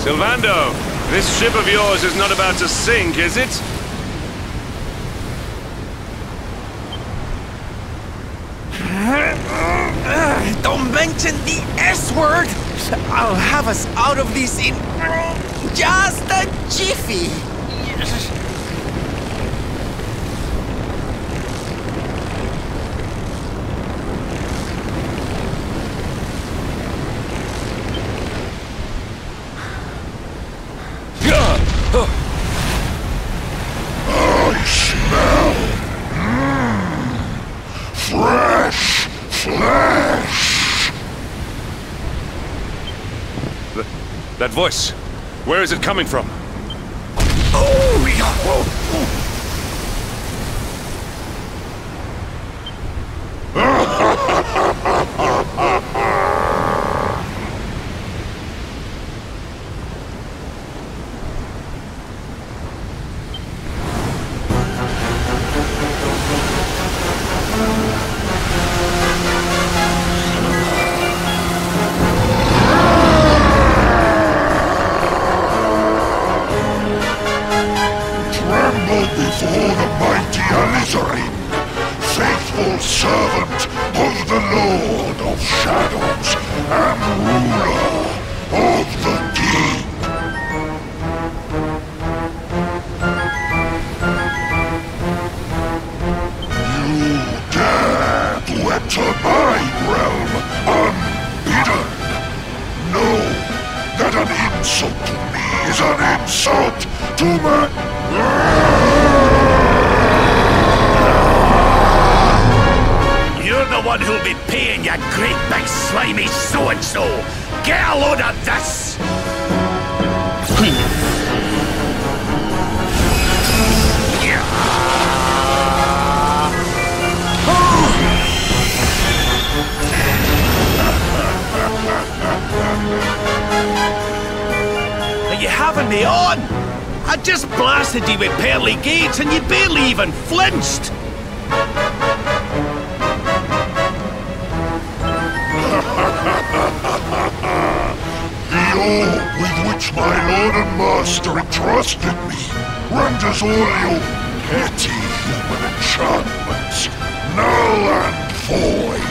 Sylvando, this ship of yours is not about to sink, is it? Don't mention the S word! I'll have us out of this in just a jiffy! I smell fresh flesh. That voice, where is it coming from? Oh, yeah. Before the mighty Alizarin, faithful servant of the Lord of Shadows and ruler of the deep. You dare to enter my realm unbidden? Know that an insult to me is an insult to my... You're the one who'll be paying, you great big slimy so-and-so! Get a load of this! Are you having me on? I just blasted you with pearly gates and you barely even flinched! The orb with which my lord and master entrusted me renders all your petty human enchantments null and void.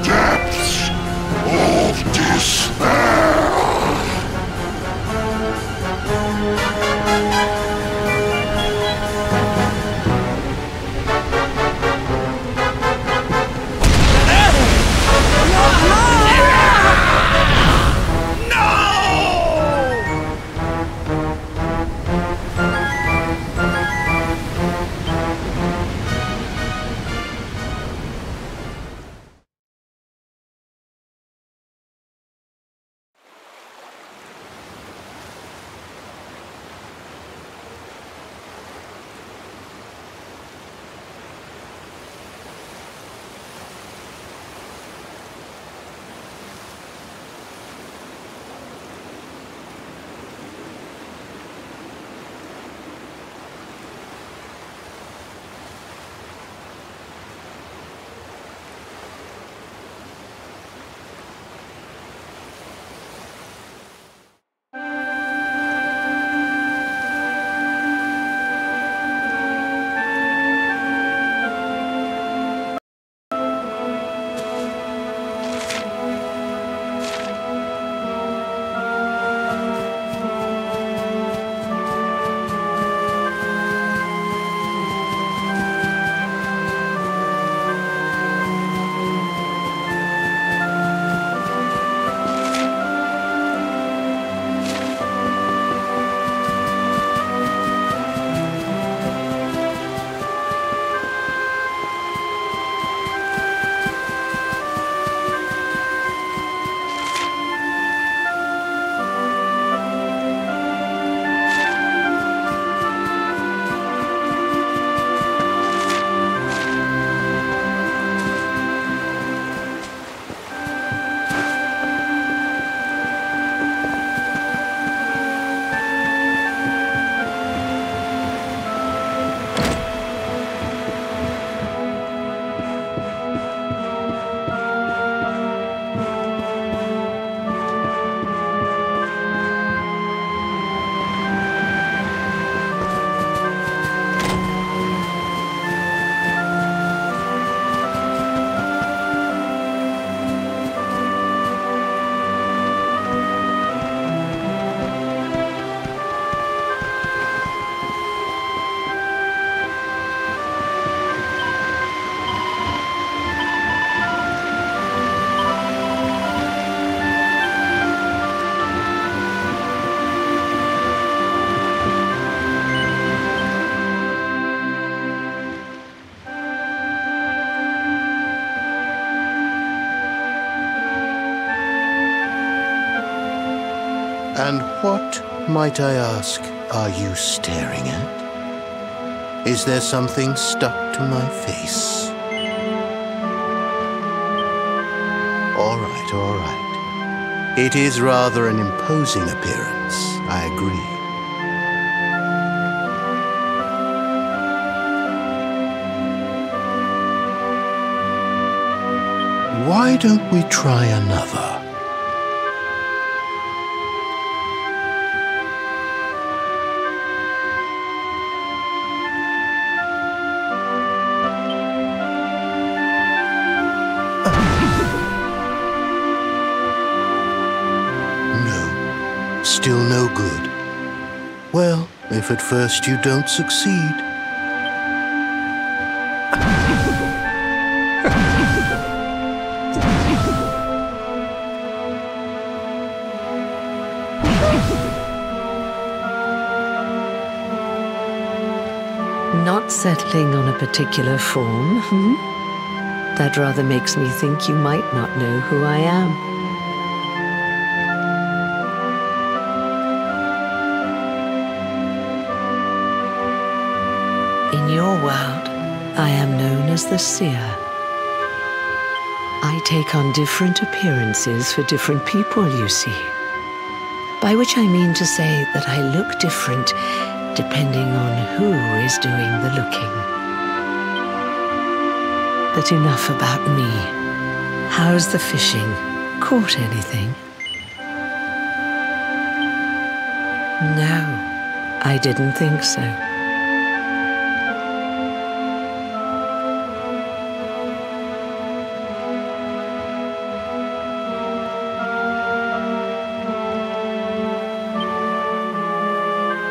Depths of despair. And what, might I ask, are you staring at? Is there something stuck to my face? All right, all right. It is rather an imposing appearance, I agree. Why don't we try another? Still no good. Well, if at first you don't succeed. Not settling on a particular form, hmm? That rather makes me think you might not know who I am. In your world, I am known as the Seer. I take on different appearances for different people, you see. By which I mean to say that I look different depending on who is doing the looking. But enough about me. How's the fishing? Caught anything? No, I didn't think so.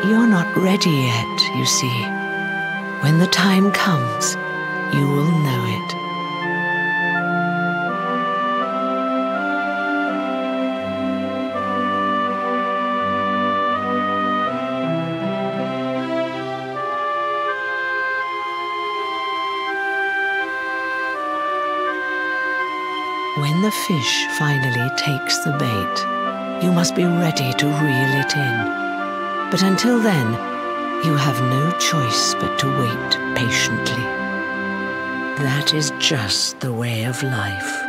You're not ready yet, you see. When the time comes, you will know it. When the fish finally takes the bait, you must be ready to reel it in. But until then, you have no choice but to wait patiently. That is just the way of life.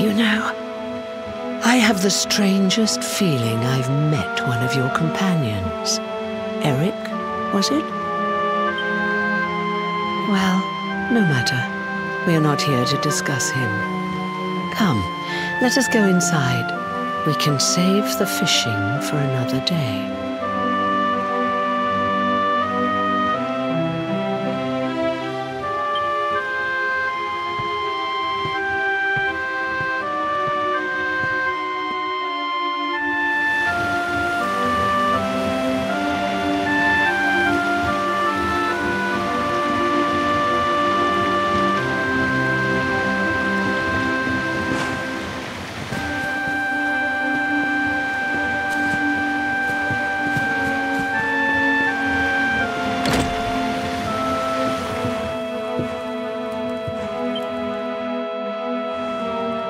You know, I have the strangest feeling I've met one of your companions. Eric, was it? Well, no matter. We are not here to discuss him. Come, let us go inside. We can save the fishing for another day.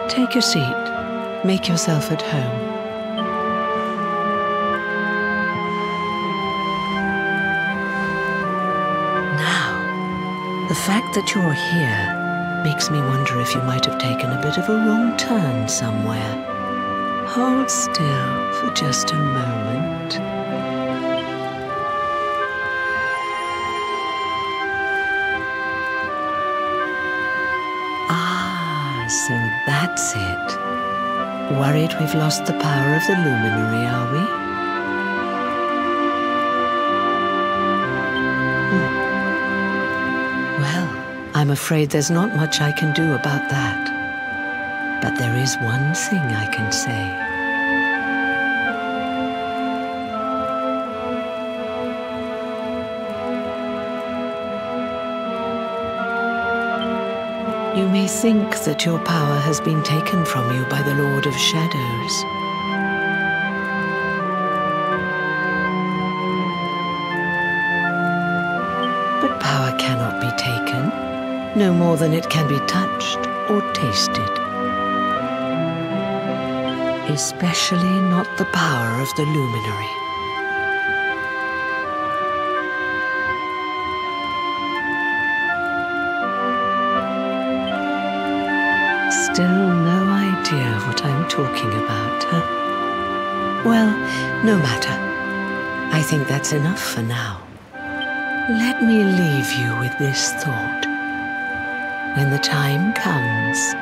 Take a seat. Make yourself at home. Now, the fact that you're here makes me wonder if you might have taken a bit of a wrong turn somewhere. Hold still for just a moment. So that's it. Worried we've lost the power of the luminary, are we? Well, I'm afraid there's not much I can do about that. But there is one thing I can say. You may think that your power has been taken from you by the Lord of Shadows. But power cannot be taken. no more than it can be touched or tasted. Especially not the power of the luminary. Still no idea what I'm talking about, huh? Well, no matter. I think that's enough for now. Let me leave you with this thought. When the time comes,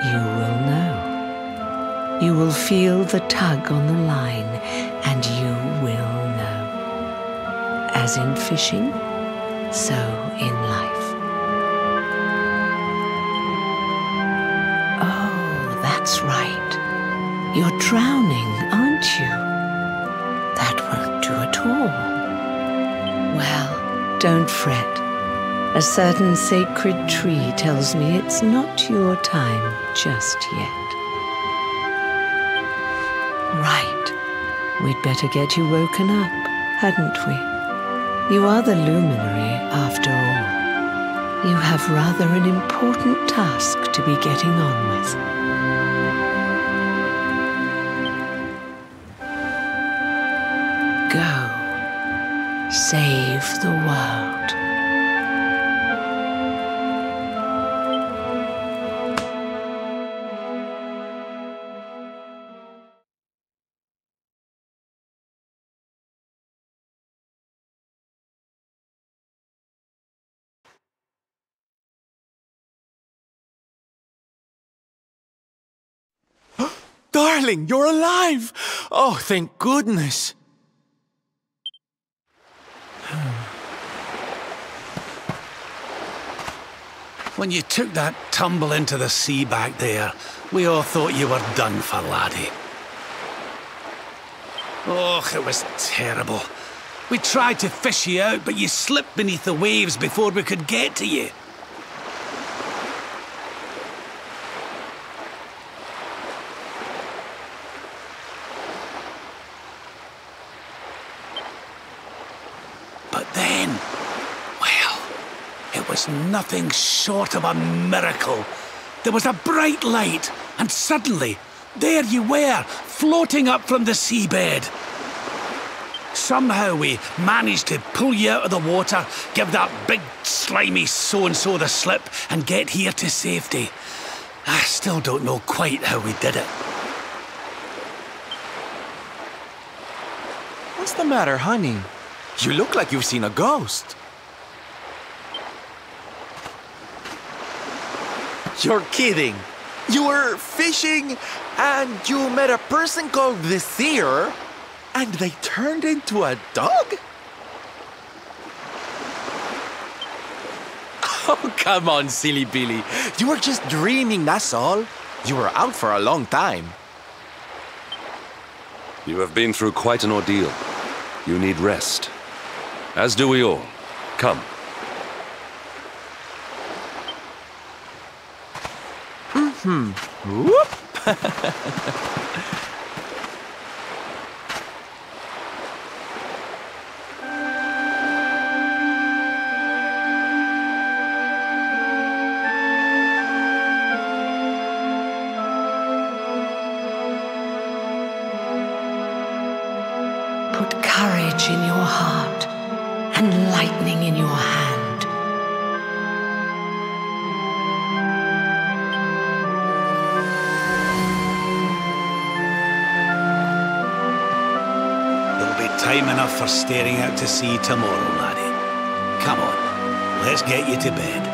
you will know. You will feel the tug on the line, and you will know. As in fishing, so in life. Oh, that's right. You're drowning, aren't you? That won't do at all. Well, don't fret. A certain sacred tree tells me it's not your time just yet. Right. We'd better get you woken up, hadn't we? You are the luminary, after all. You have rather an important task to be getting on with. Go. Save the world. Darling, you're alive! Oh, thank goodness! When you took that tumble into the sea back there, we all thought you were done for, laddie. Oh, it was terrible. We tried to fish you out, but you slipped beneath the waves before we could get to you. But then, well, it was nothing short of a miracle. There was a bright light, and suddenly, there you were, floating up from the seabed. Somehow we managed to pull you out of the water, give that big, slimy so-and-so the slip, and get here to safety. I still don't know quite how we did it. What's the matter, honey? You look like you've seen a ghost. You're kidding. You were fishing and you met a person called the Seer and they turned into a dog? Oh, come on, silly Billy. You were just dreaming, that's all. You were out for a long time. You have been through quite an ordeal. You need rest. As do we all. Come. Whoop! Put courage in your heart and lightning in your hand. There'll be time enough for staring out to sea tomorrow, laddie. Come on, let's get you to bed.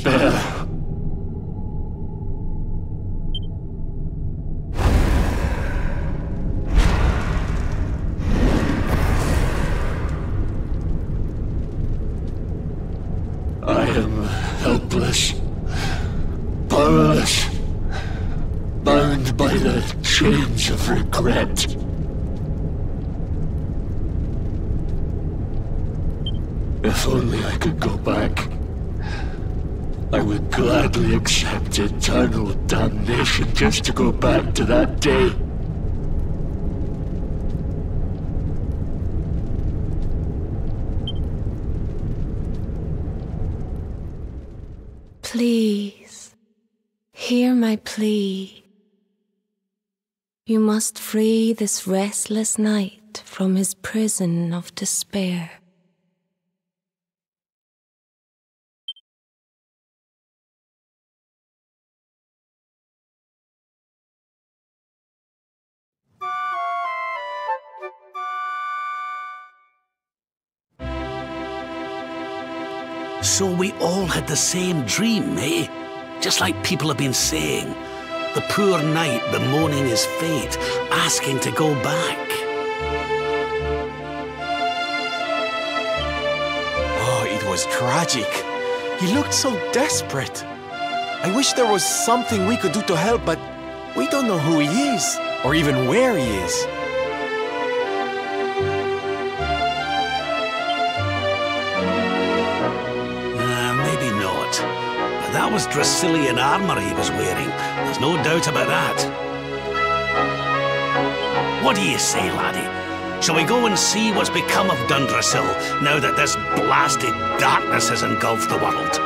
despair. I am helpless, powerless, bound by the chains of regret. If only I could go back, I would gladly accept eternal damnation just to go back to that day. Please, hear my plea. You must free this restless knight from his prison of despair. So we all had the same dream, eh? Just like people have been saying. The poor knight bemoaning his fate, asking to go back. Oh, it was tragic. He looked so desperate. I wish there was something we could do to help, but we don't know who he is, or even where he is. Maybe not. But that was Dracilian armor he was wearing. There's no doubt about that. What do you say, laddie? Shall we go and see what's become of Dundrasil now that this blasted darkness has engulfed the world?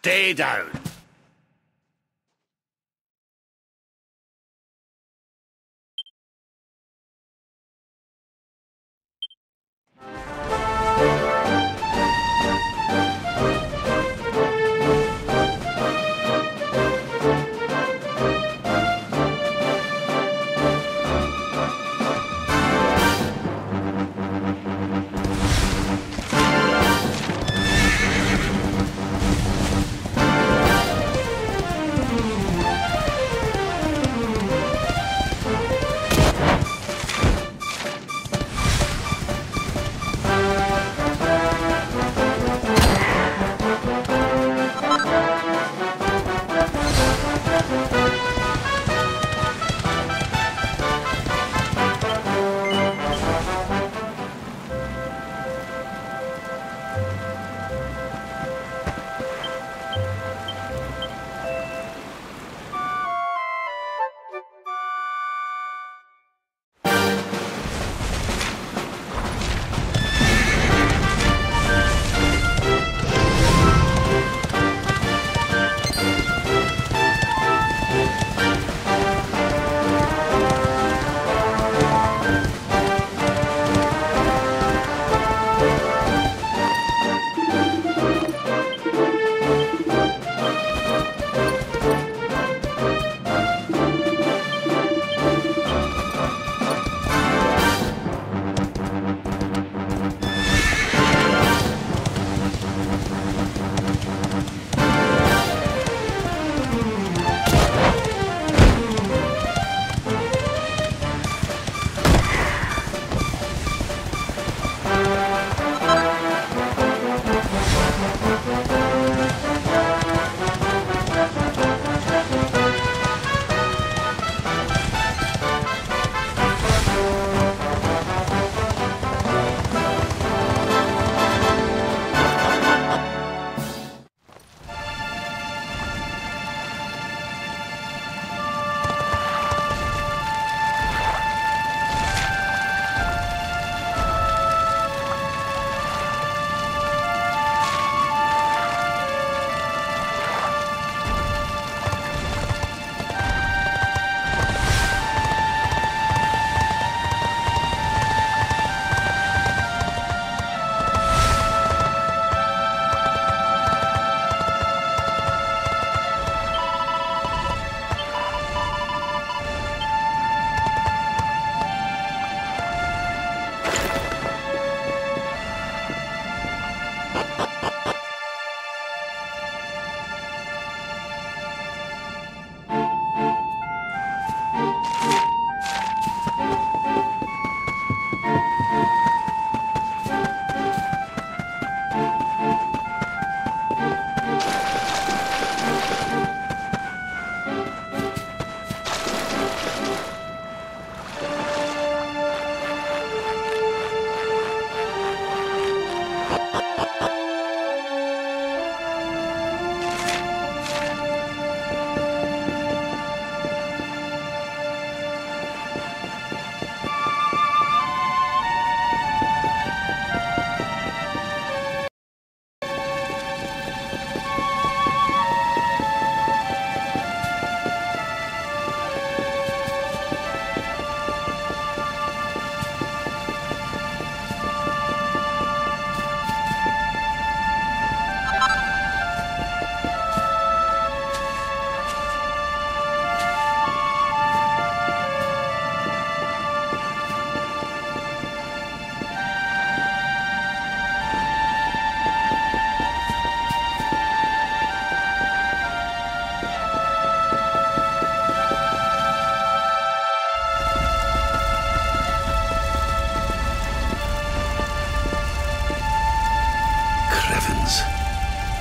Stay down.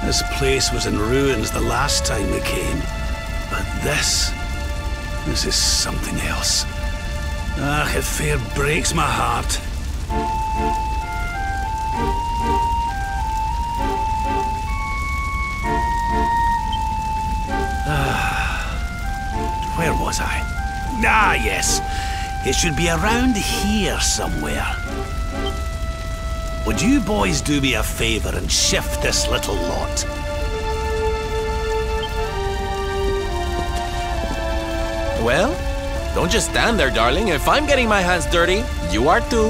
This place was in ruins the last time we came. But this is something else. Ah, it fair breaks my heart. Where was I? Ah, yes. It should be around here somewhere. Would you boys do me a favor and shift this little lot? Well, don't just stand there, darling. If I'm getting my hands dirty, you are too.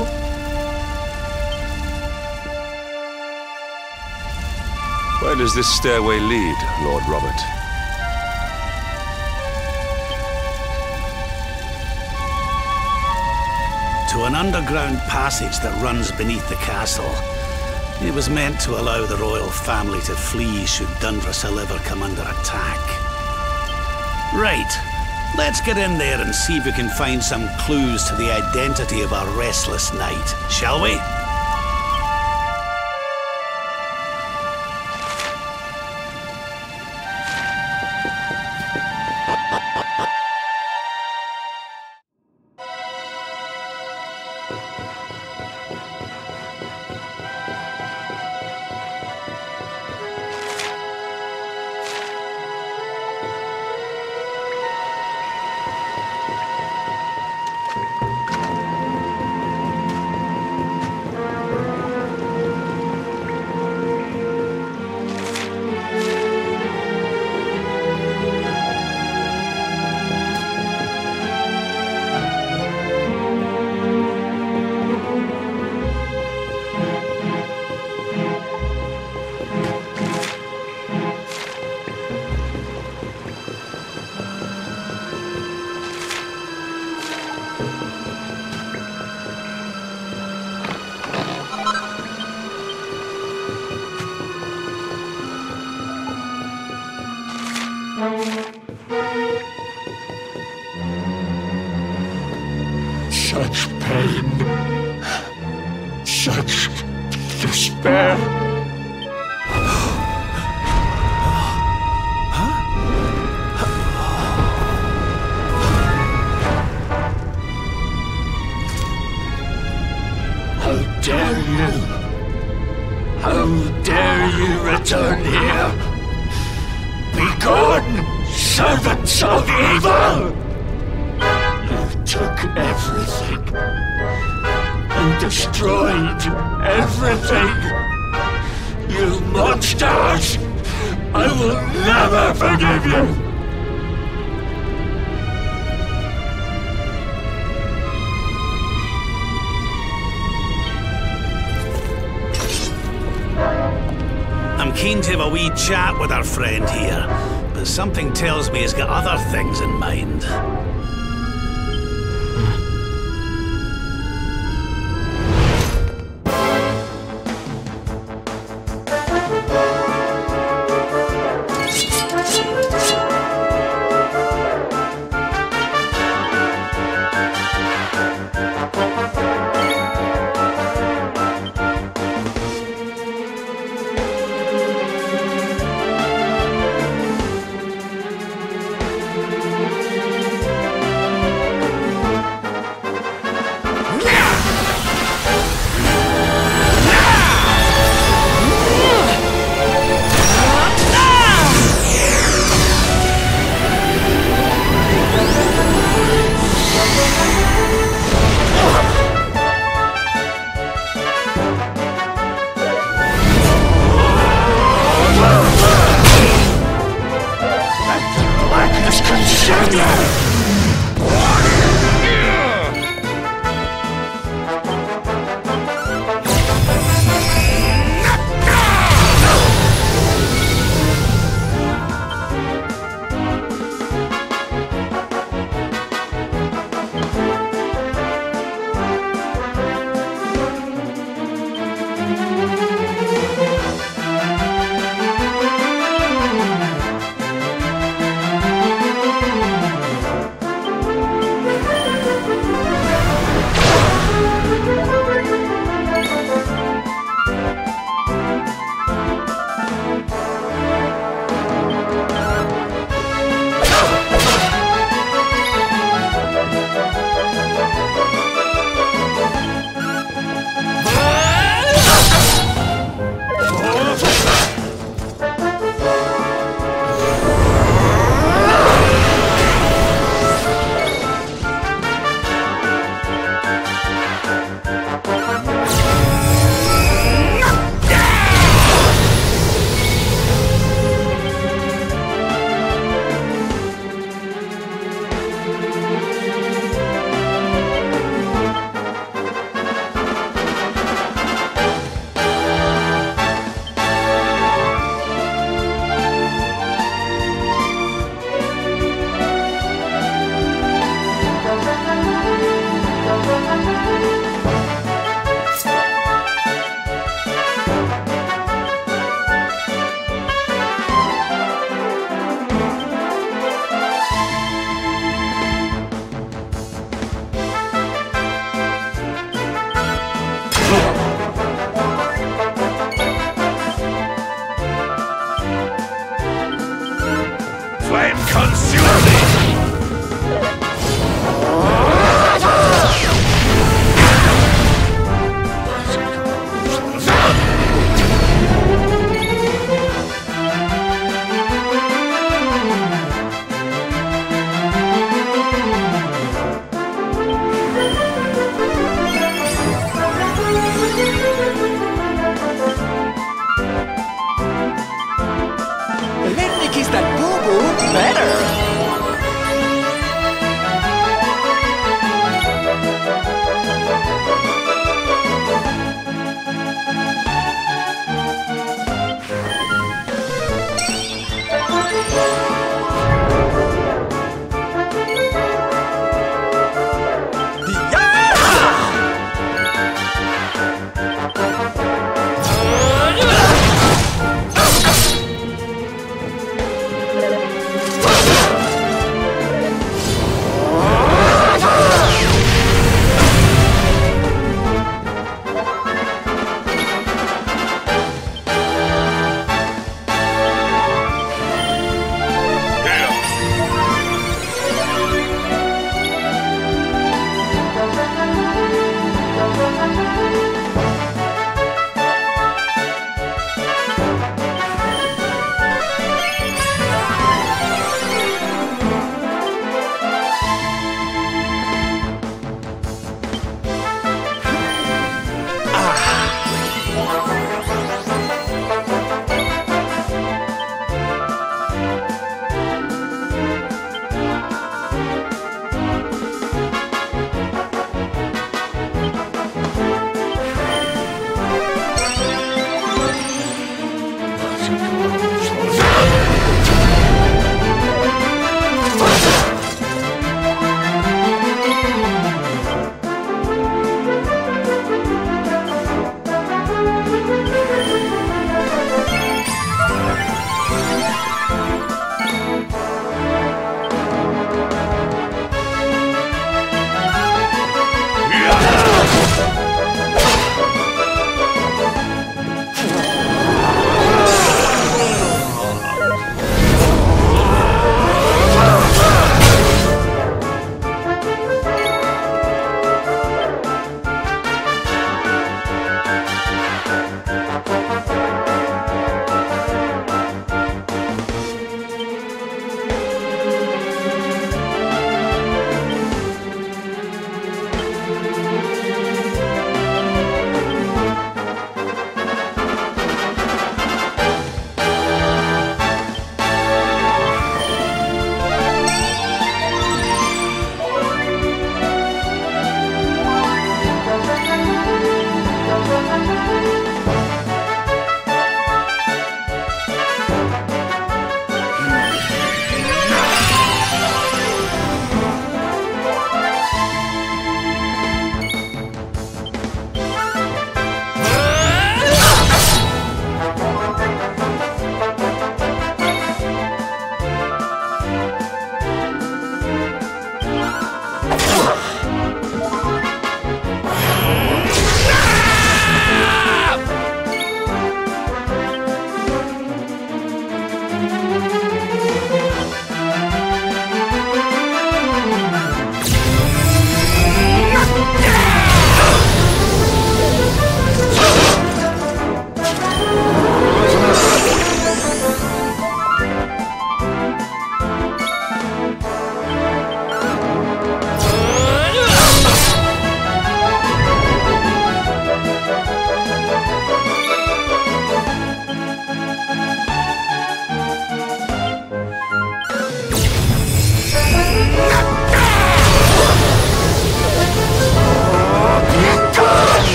Where does this stairway lead, Lord Robert? To an underground passage that runs beneath the castle. It was meant to allow the royal family to flee should Dundrossil ever come under attack. Right, let's get in there and see if we can find some clues to the identity of our restless knight, shall we? Such pain. Such despair. How dare you? How dare you return here? Begone, servants of evil! You took everything and destroyed everything. You monsters! I will never forgive you! I'm keen to have a wee chat with our friend here, but something tells me he's got other things in mind. Let me kiss that boo-boo better.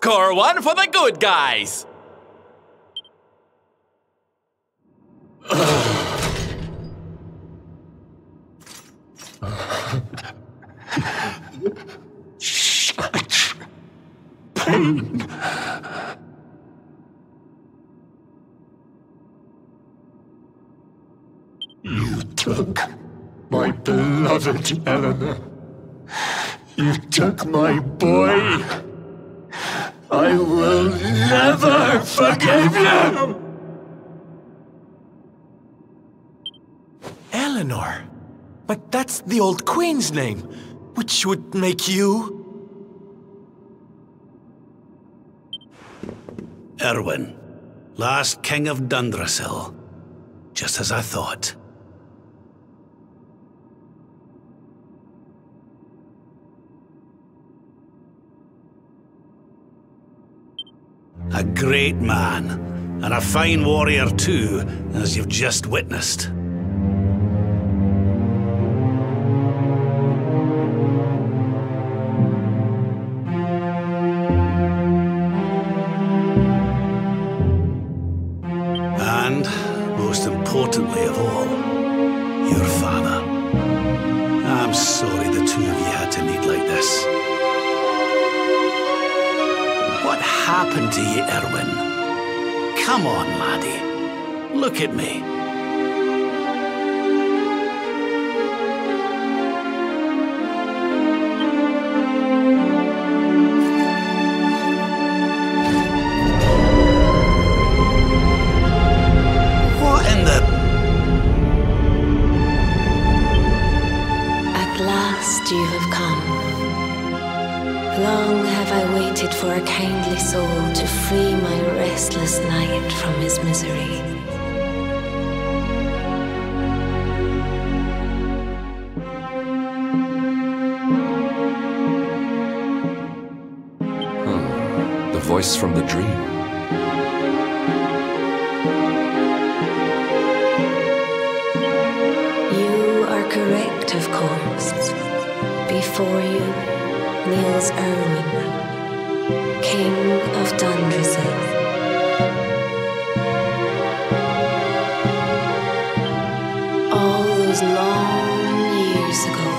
hardcore one for the good guys! Such pain. You took my beloved Eleanor. You took my boy. I will never forgive you! Eleanor? But that's the old queen's name, which would make you... Erwin, last king of Dundrasil. Just as I thought. A great man, and a fine warrior too, as you've just witnessed. And, most importantly of all, your father. I'm sorry the two of you had to meet like this. What happened to you, Erwin? Come on, laddie. Look at me. What in the... At last you have come. Long have I waited for a kindly soul to free my restless knight from his misery. The voice from the dream. You are correct, of course. Before you kneels Erwin, King of Dundrasil. All those long years ago,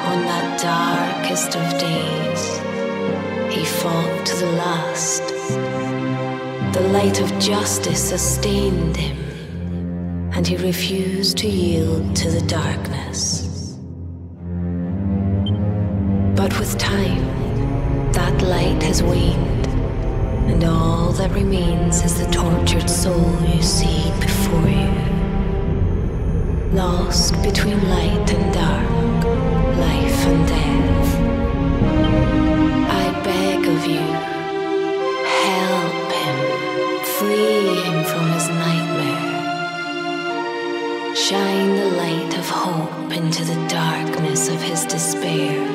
on that darkest of days, he fought to the last. The light of justice sustained him, and he refused to yield to the darkness. But with time, that light has waned, and all that remains is the tortured soul you see before you. Lost between light and dark, life and death. I beg of you, help him, free him from his nightmare. Shine the light of hope into the darkness of his despair.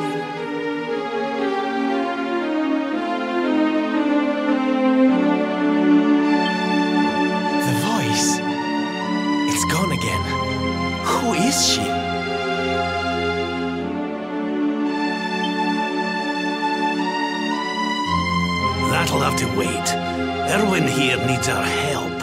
Who is she? That'll have to wait. Erwin here needs our help.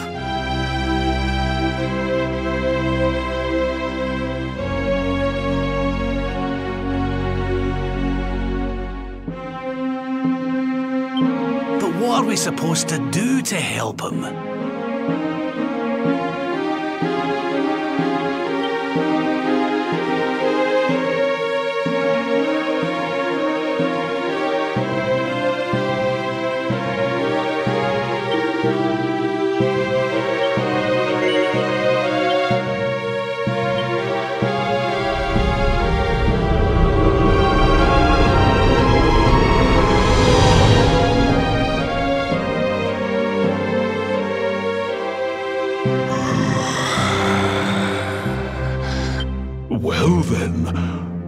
But what are we supposed to do to help him? Well then,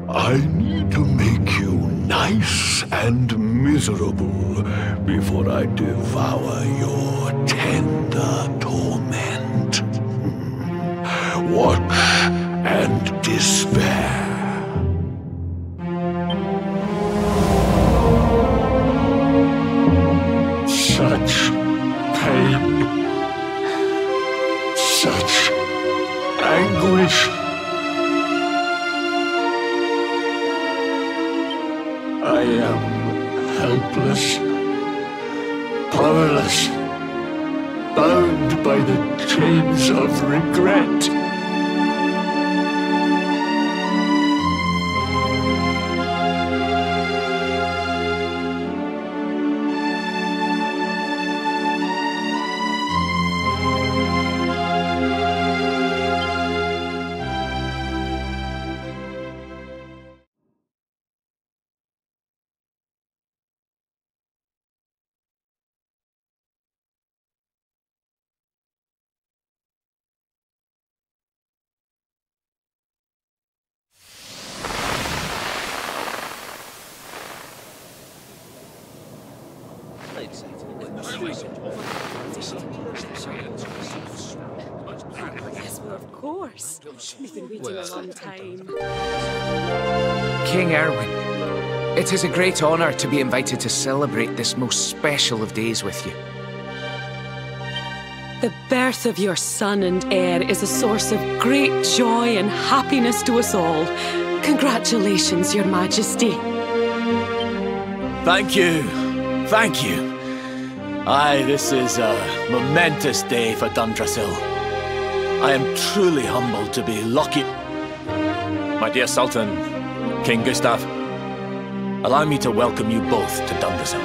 I need to make you nice and miserable before I devour your tender torment. Watch and despair. am helpless, powerless, bound by the chains of regret. Yes, well, of course. We've been waiting a long time. King Erwin, it is a great honor to be invited to celebrate this most special of days with you. The birth of your son and heir is a source of great joy and happiness to us all. Congratulations, Your Majesty. Thank you. Thank you. Aye, this is a momentous day for Dundrasil. I am truly humbled to be lucky. My dear Sultan, King Gustav, allow me to welcome you both to Dundrasil.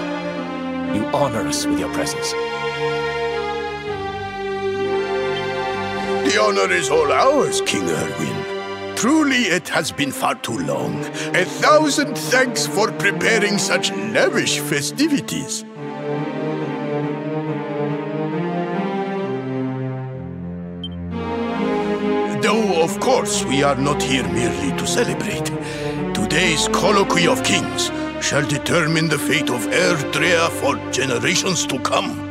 You honor us with your presence. The honor is all ours, King Erwin. Truly, it has been far too long. 1,000 thanks for preparing such lavish festivities. Though, of course, we are not here merely to celebrate. Today's Colloquy of Kings shall determine the fate of Erdrea for generations to come.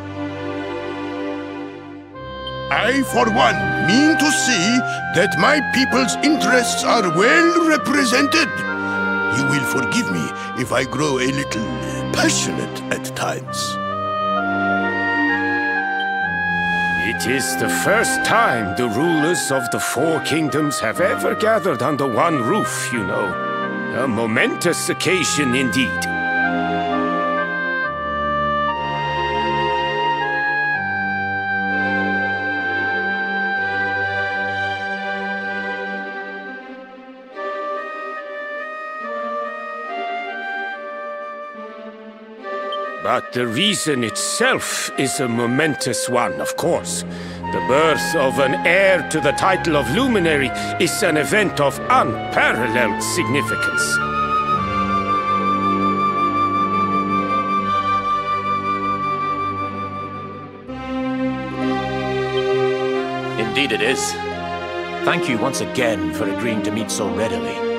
I, for one, mean to see that my people's interests are well represented. You will forgive me if I grow a little passionate at times. It is the first time the rulers of the four kingdoms have ever gathered under one roof, you know. A momentous occasion indeed. But the reason itself is a momentous one, of course. The birth of an heir to the title of Luminary is an event of unparalleled significance. Indeed it is. Thank you once again for agreeing to meet so readily.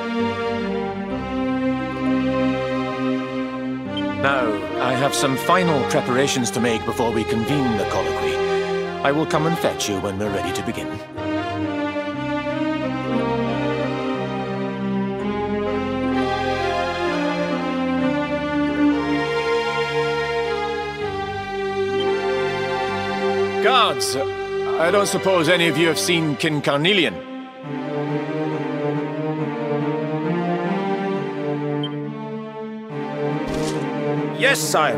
Now, I have some final preparations to make before we convene the colloquy. I will come and fetch you when we're ready to begin. Guards, I don't suppose any of you have seen King Carnelian? Yes, sire.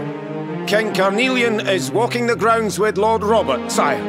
King Carnelian is walking the grounds with Lord Robert, sire.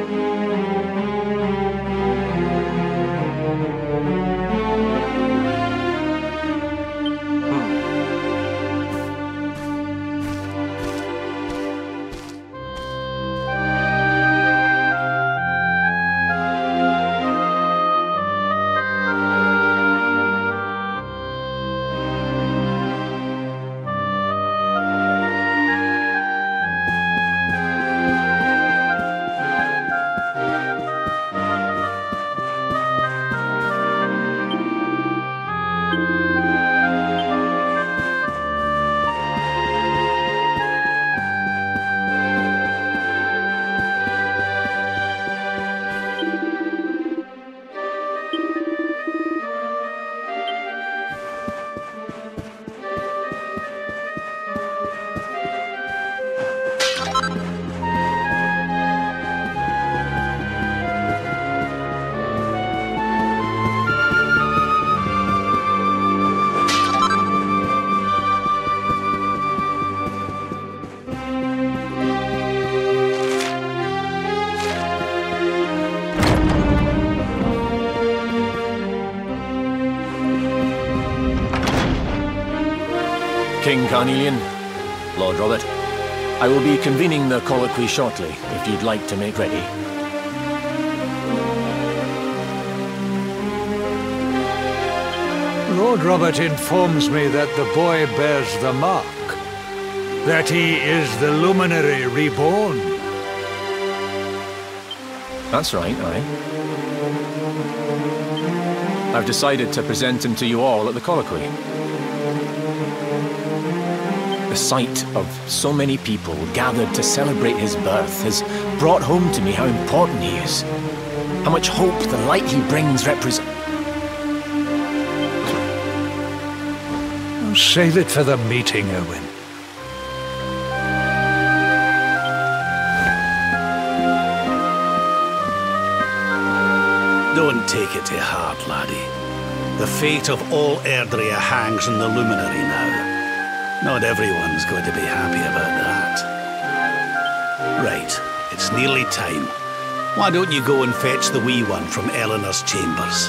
King Carnelian, Lord Robert. I will be convening the colloquy shortly, if you'd like to make ready. Lord Robert informs me that the boy bears the mark. That he is the luminary reborn. That's right, aye. I've decided to present him to you all at the colloquy. The sight of so many people gathered to celebrate his birth has brought home to me how important he is. How much hope the light he brings represents. Save it for the meeting, Owen. Don't take it to heart, laddie. The fate of all Erdrea hangs on the luminary now. Not everyone's going to be happy about that. Right, it's nearly time. Why don't you go and fetch the wee one from Eleanor's chambers?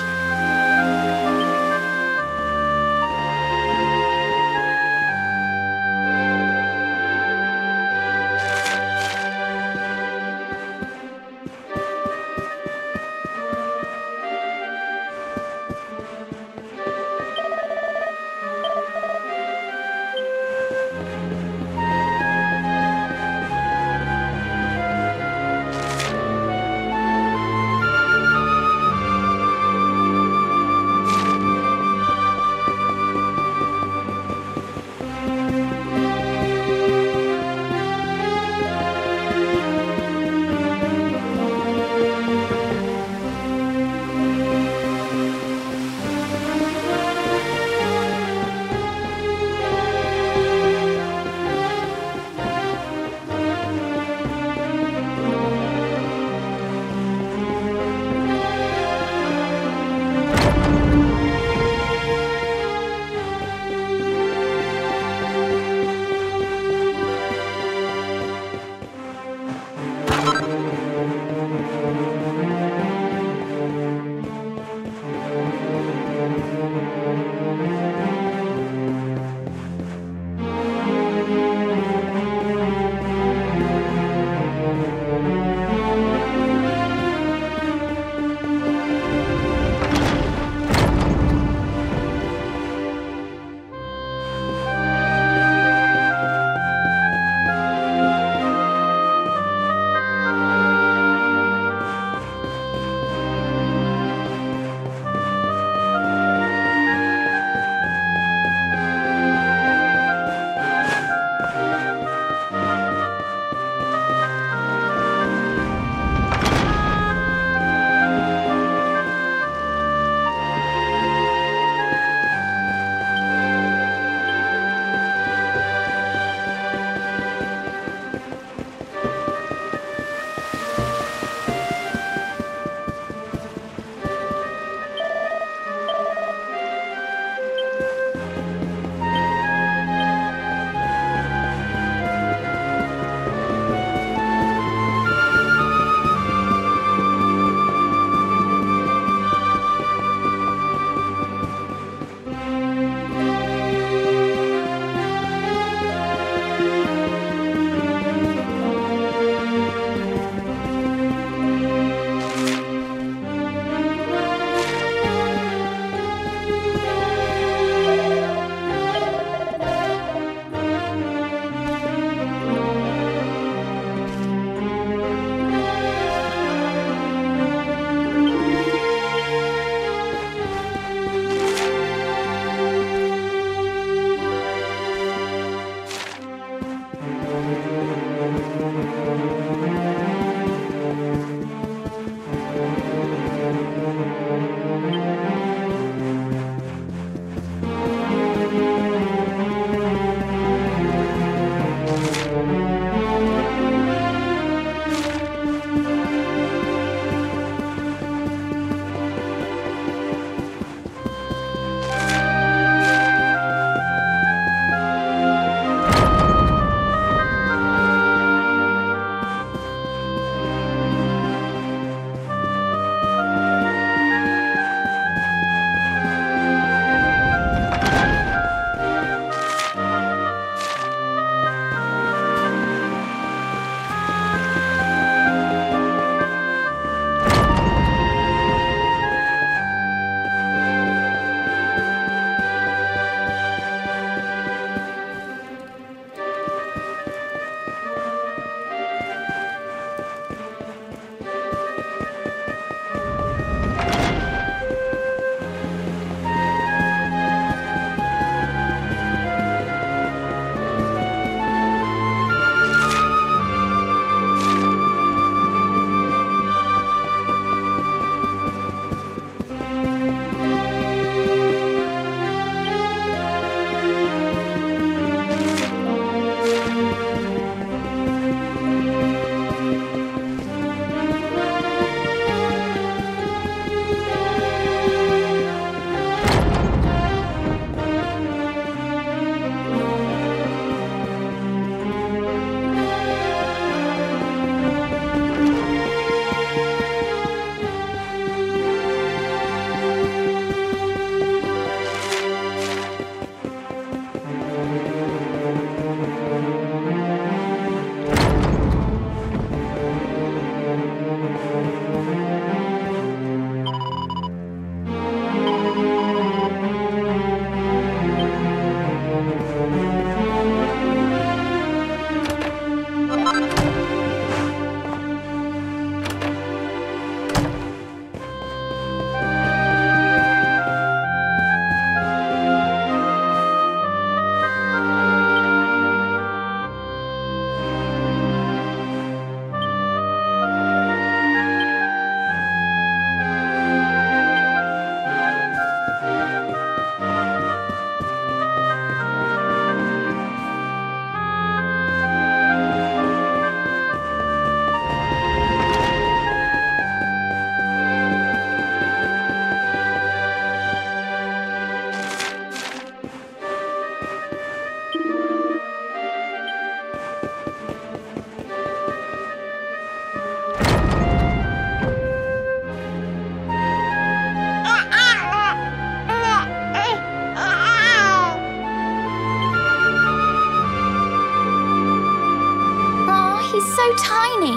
He's so tiny.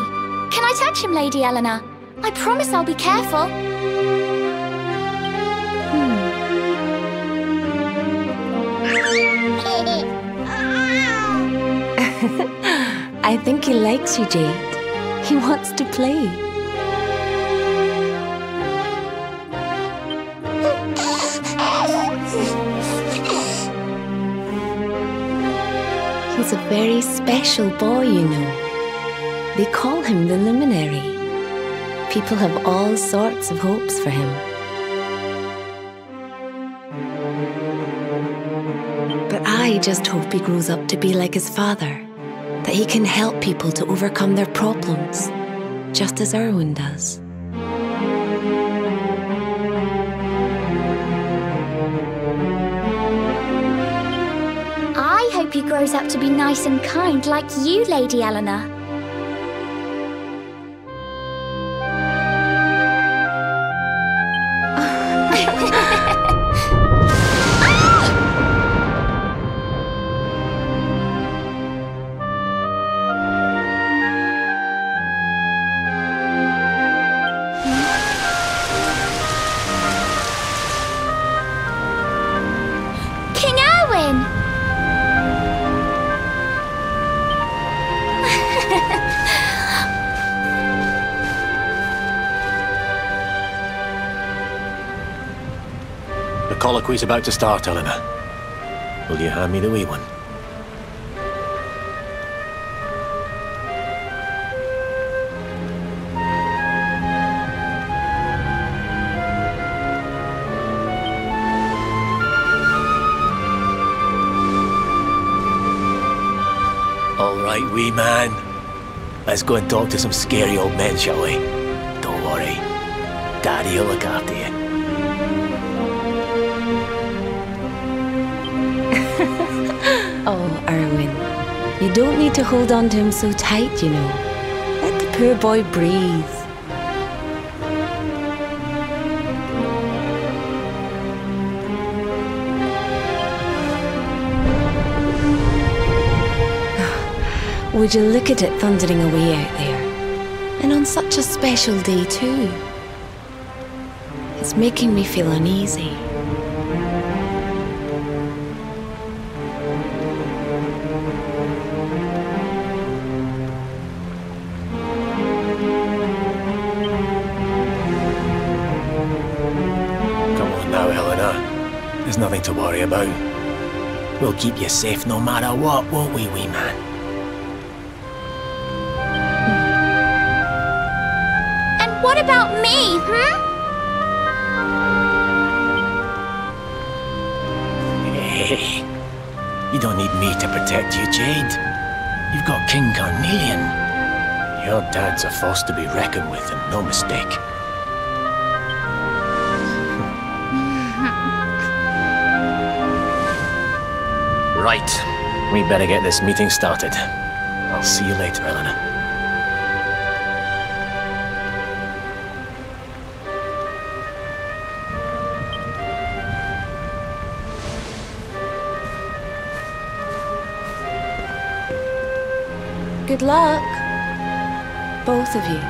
Can I touch him, Lady Eleanor? I promise I'll be careful. I think he likes you, Jade. He wants to play. He's a very special boy, you know. They call him the Luminary. People have all sorts of hopes for him. But I just hope he grows up to be like his father. That he can help people to overcome their problems, just as Erwin does. I hope he grows up to be nice and kind like you, Lady Eleanor. The colloquy's about to start, Eleanor. Will you hand me the wee one? All right, wee man. Let's go and talk to some scary old men, shall we? Don't worry. Daddy'll look after you. Oh, Erwin, you don't need to hold on to him so tight, you know. Let the poor boy breathe. Would you look at it thundering away out there? And on such a special day, too. It's making me feel uneasy. There's nothing to worry about. We'll keep you safe no matter what, won't we, wee man? And what about me, Hey, you don't need me to protect you, Jade. You've got King Carnelian. Your dad's a force to be reckoned with, and no mistake. Right. We better get this meeting started. I'll see you later, Eleanor. Good luck, both of you.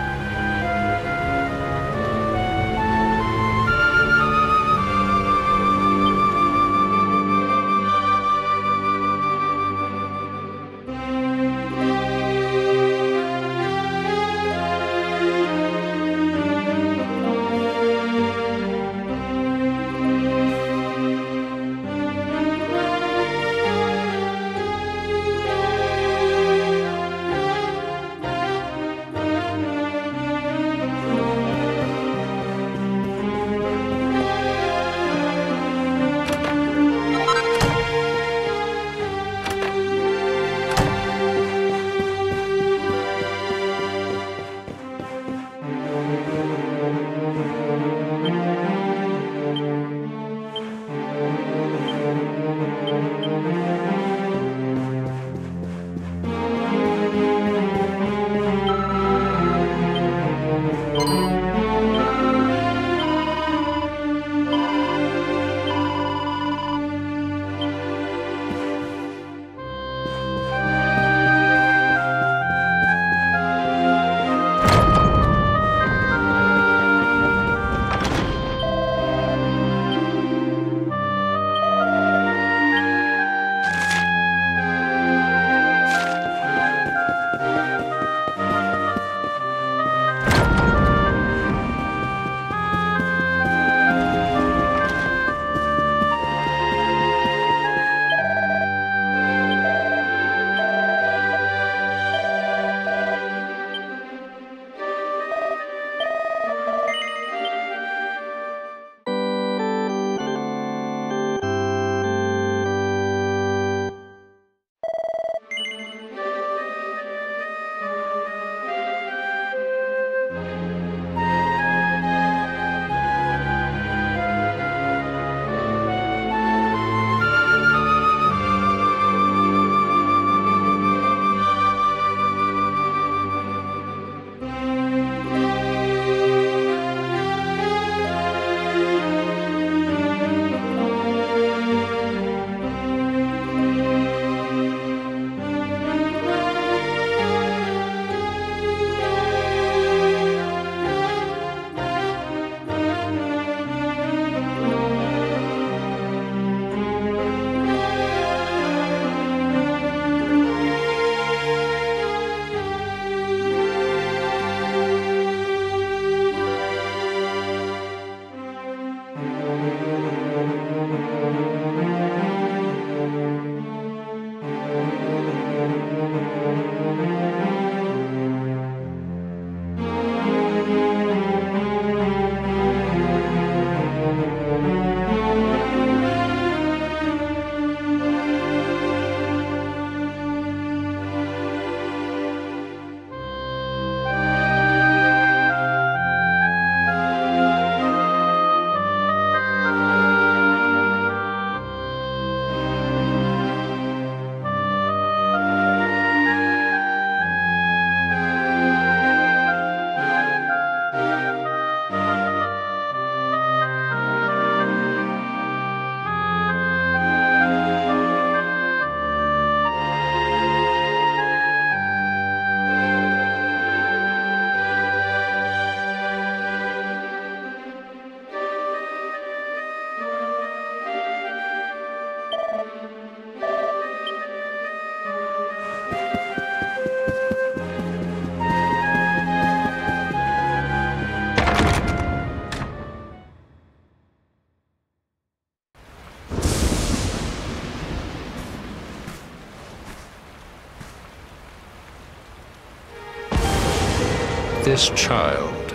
this child,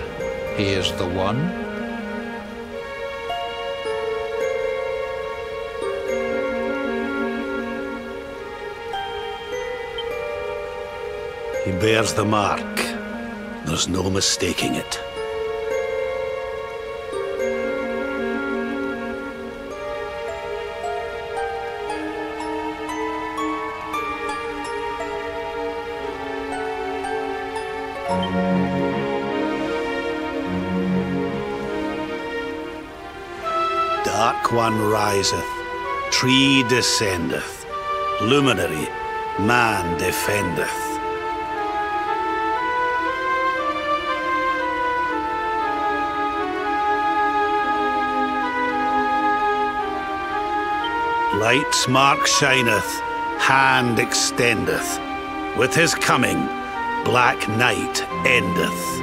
he is the one? He bears the mark. There's no mistaking it. Dark One riseth, tree descendeth, luminary, man defendeth. Light's mark shineth, hand extendeth. With his coming, black night endeth.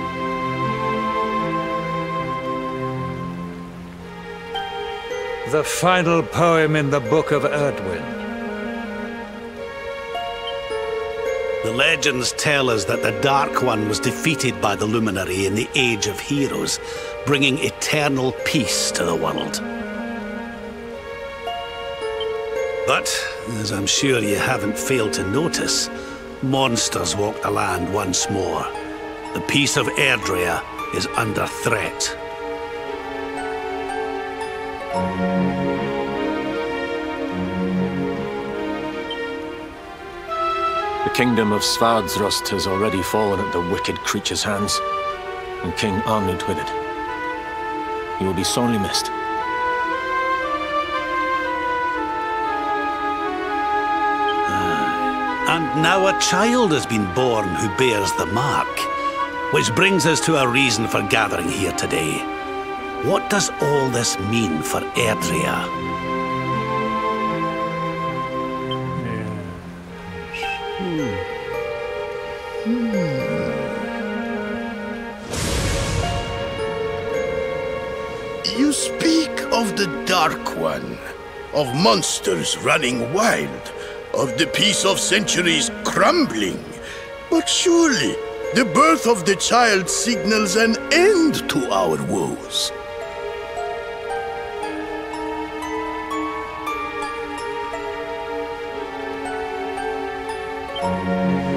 The final poem in the Book of Erdwin. The legends tell us that the Dark One was defeated by the Luminary in the Age of Heroes, bringing eternal peace to the world. But, as I'm sure you haven't failed to notice, monsters walk the land once more. The peace of Erdrea is under threat. The kingdom of Svardsrust has already fallen at the wicked creature's hands, and King Arnud with it. He will be sorely missed. And now a child has been born who bears the mark, which brings us to a reason for gathering here today. What does all this mean for Erdrea? You speak of the Dark One, of monsters running wild, of the peace of centuries crumbling. But surely, the birth of the child signals an end to our woes.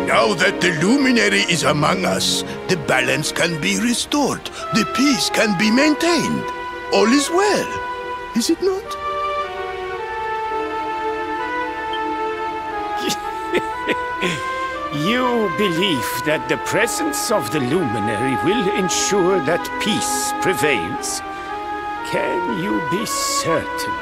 Now that the Luminary is among us, the balance can be restored, the peace can be maintained. All is well, is it not? You believe that the presence of the Luminary will ensure that peace prevails. Can you be certain?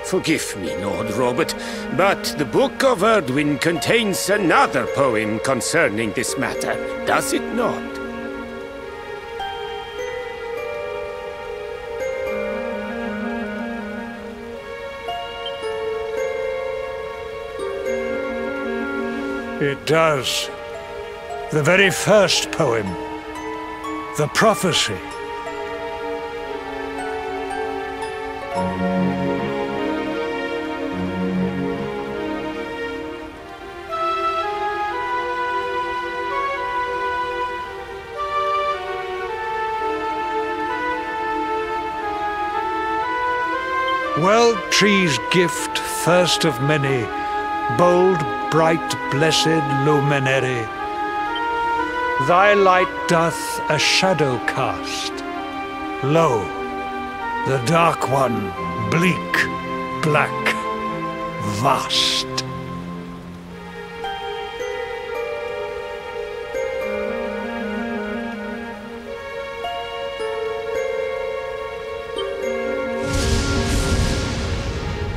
Forgive me, Lord Robert, but the Book of Erdwin contains another poem concerning this matter, does it not? It does. The very first poem. The prophecy. Well, trees gift, first of many, bold, bright, blessed luminary. Thy light doth a shadow cast. Lo, the Dark One, bleak, black, vast.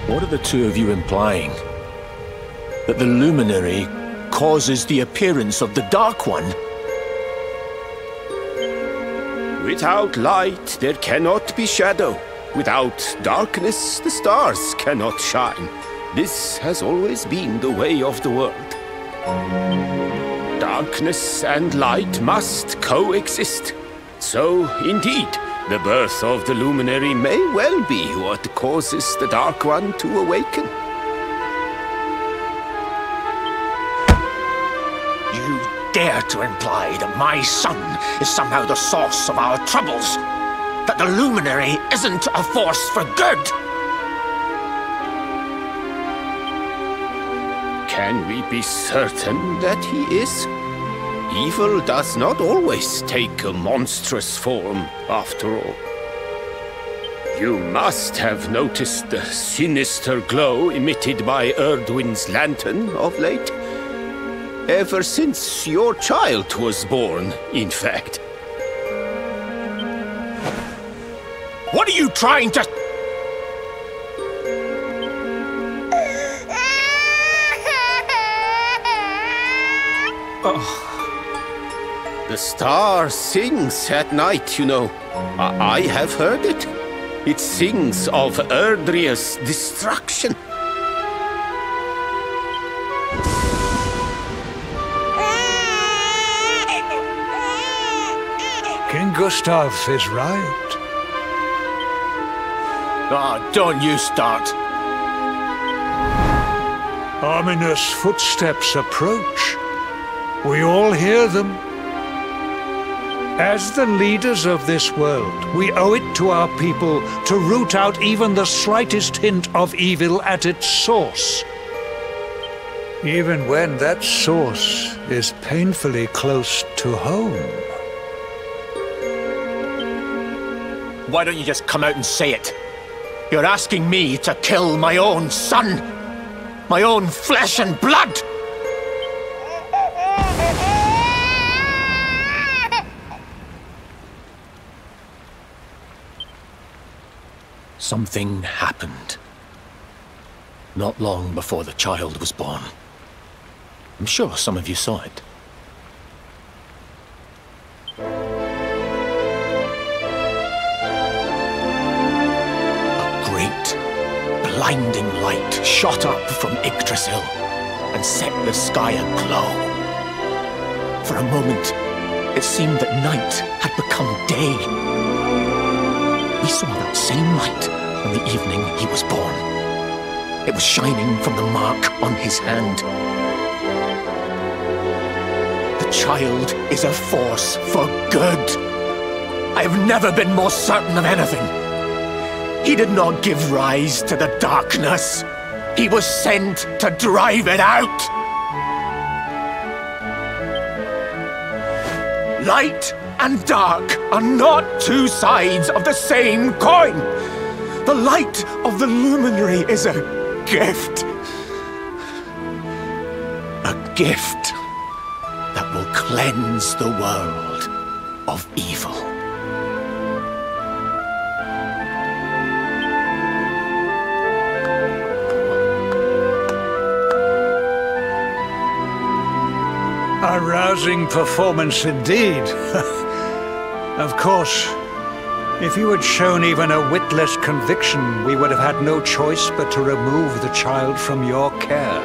What are the two of you implying? That the Luminary causes the appearance of the Dark One? Without light, there cannot be shadow. Without darkness, the stars cannot shine. This has always been the way of the world. Darkness and light must coexist. So, indeed, The birth of the luminary may well be what causes the Dark One to awaken. You dare to imply that my son is somehow the source of our troubles? That the luminary isn't a force for good? Can we be certain that he is? Evil does not always take a monstrous form, after all. You must have noticed the sinister glow emitted by Erdwin's lantern of late. Ever since your child was born, in fact. What are you trying to... Oh. The star sings at night, you know. I have heard it. It sings of Erdria's destruction. King Gustav is right. Oh, don't you start. Ominous footsteps approach. We all hear them. As the leaders of this world, we owe it to our people to root out even the slightest hint of evil at its source. Even when that source is painfully close to home. Why don't you just come out and say it? You're asking me to kill my own son. My own flesh and blood. Something happened. Not long before the child was born. I'm sure some of you saw it. A great, blinding light shot up from Yggdrasil and set the sky aglow. For a moment, it seemed that night had become day. We saw that same light on the evening he was born. It was shining from the mark on his hand. The child is a force for good. I have never been more certain of anything. He did not give rise to the darkness. He was sent to drive it out. Light and dark are not two sides of the same coin. The light of the luminary is a gift. A gift that will cleanse the world of evil. A rousing performance indeed. Of course, if you had shown even a whit less conviction, we would have had no choice but to remove the child from your care.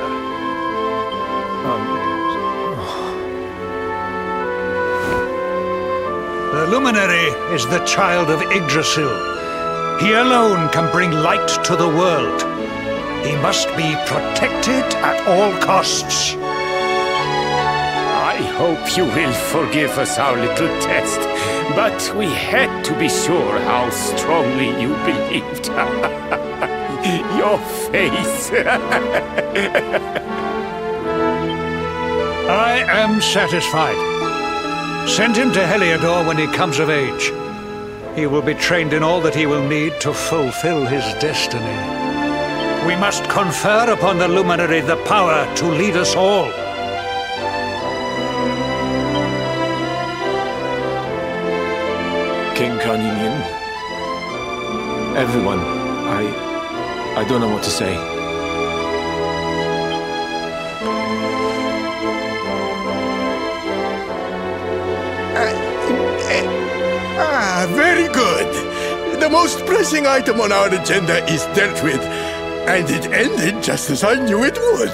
The luminary is the child of Yggdrasil. He alone can bring light to the world. He must be protected at all costs. I hope you will forgive us our little test, but we had to be sure how strongly you believed. Your face. I am satisfied. Send him to Heliodor when he comes of age. He will be trained in all that he will need to fulfill his destiny. We must confer upon the luminary the power to lead us all. King Carnelian, everyone, I don't know what to say. Very good. The most pressing item on our agenda is dealt with, and it ended just as I knew it would.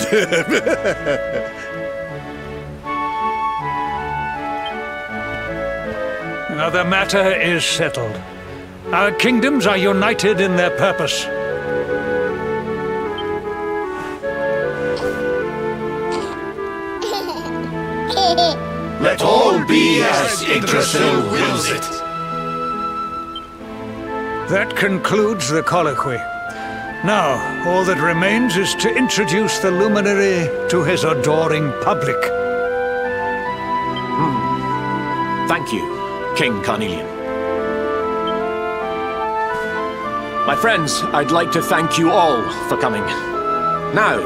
Now the matter is settled. Our kingdoms are united in their purpose. Let all be as Yggdrasil wills it. That concludes the colloquy. Now, all that remains is to introduce the luminary to his adoring public. Thank you, King Carnelian. My friends, I'd like to thank you all for coming. Now,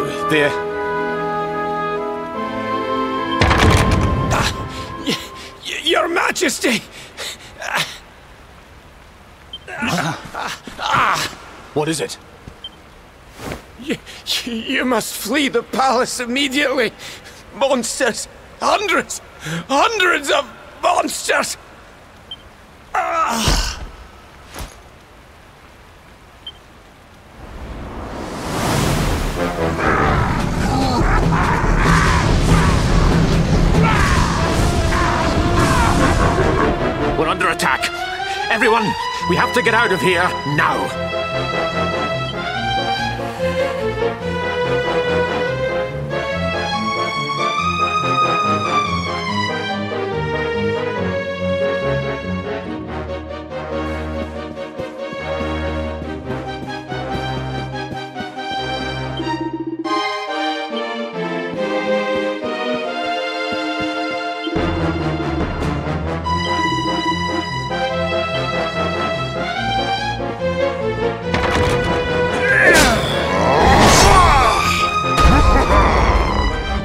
Your Majesty! What is it? You must flee the palace immediately. Monsters! Hundreds of monsters! We're under attack. Everyone, we have to get out of here now.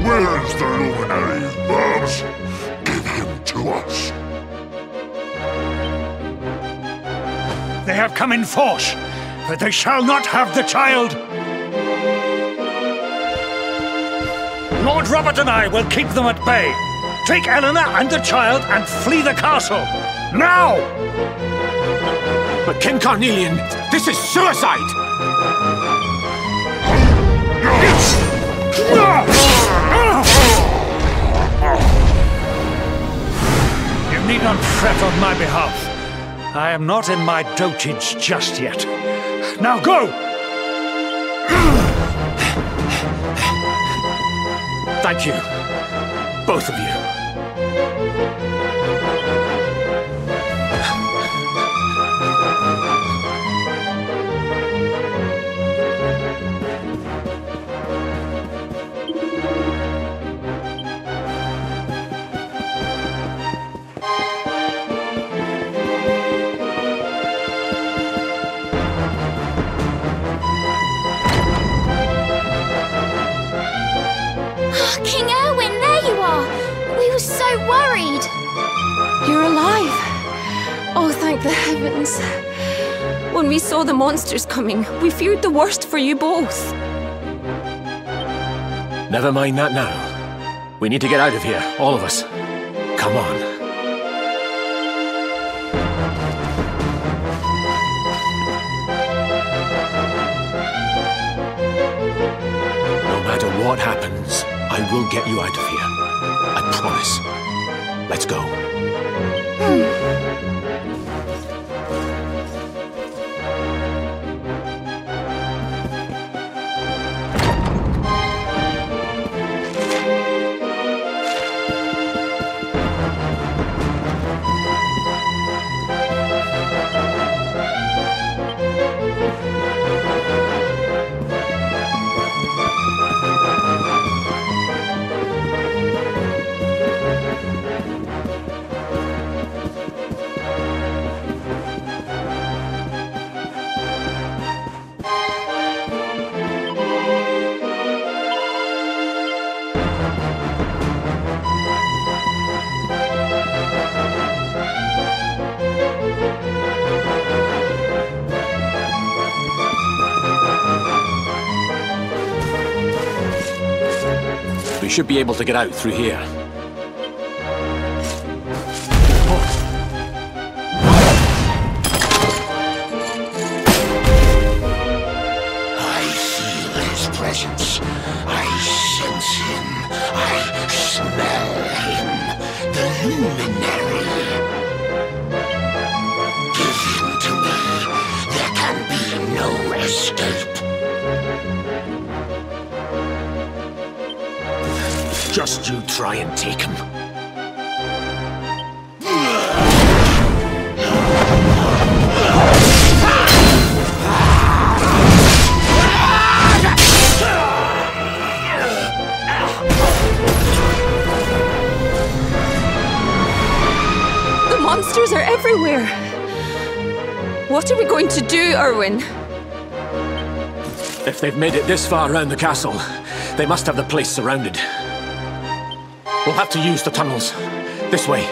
Where is the luminary's birds? Give him to us. They have come in force, but they shall not have the child. Lord Robert and I will keep them at bay. Take Eleanor and the child and flee the castle. Now! But King Carnelian, this is suicide! You need not fret on my behalf. I am not in my dotage just yet. Now go! Thank you, both of you. King Erwin, there you are! We were so worried! You're alive! Oh, thank the heavens. When we saw the monsters coming, we feared the worst for you both. Never mind that now. We need to get out of here, all of us. Come on. No matter what happens, I will get you out of here. I promise. Let's go. We should be able to get out through here. I feel his presence. I sense him. I smell him. The luminary. Give him to me. Just you try and take him. The monsters are everywhere. What are we going to do, Erwin? If they've made it this far around the castle, they must have the place surrounded. We'll have to use the tunnels. This way.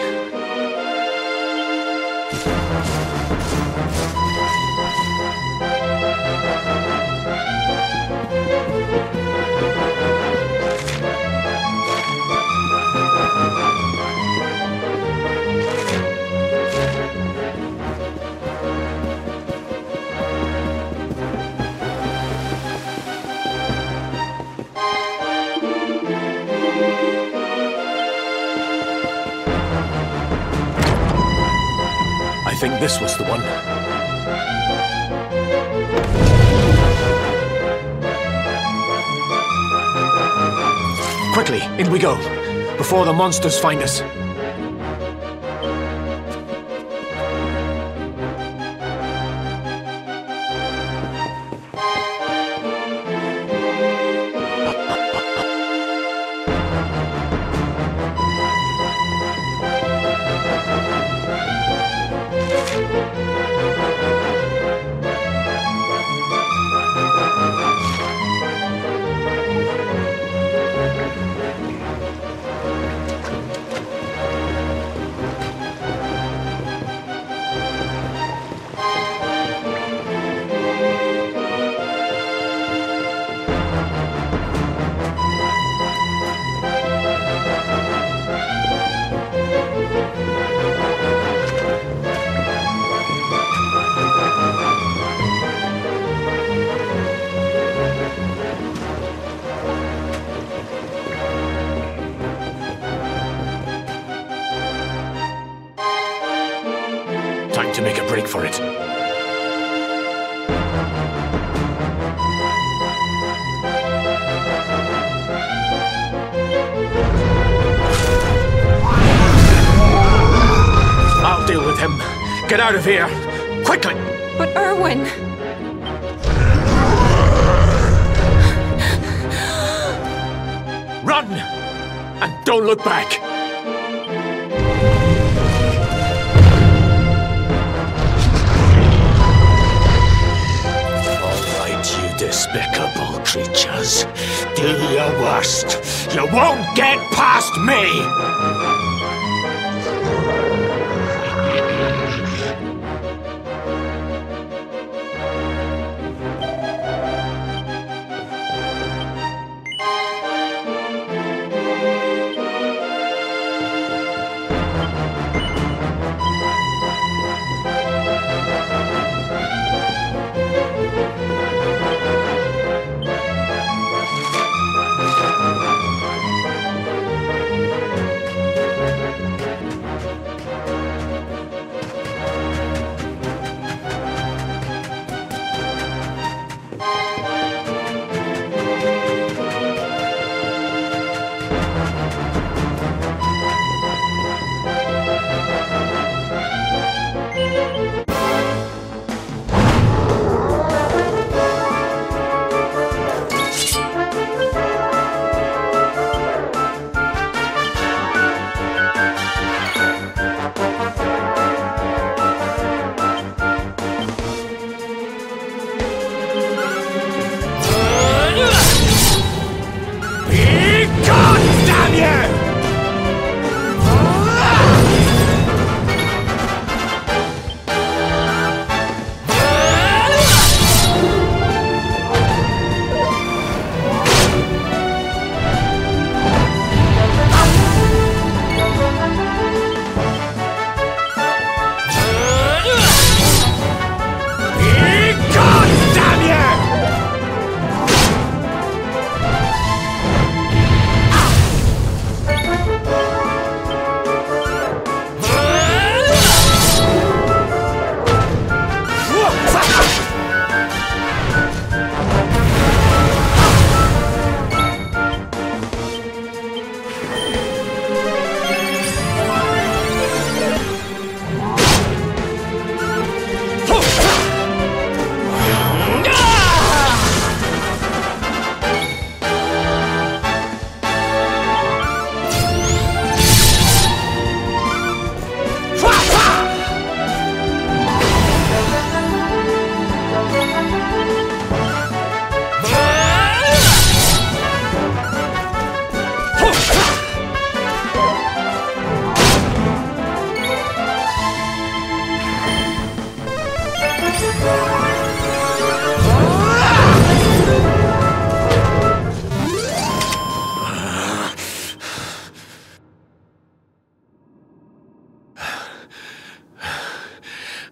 I think this was the one. Quickly, in we go, before the monsters find us. Time to make a break for it. I'll deal with him. Get out of here! Quickly! But Erwin... Run! And don't look back! Despicable creatures. Do your worst. You won't get past me!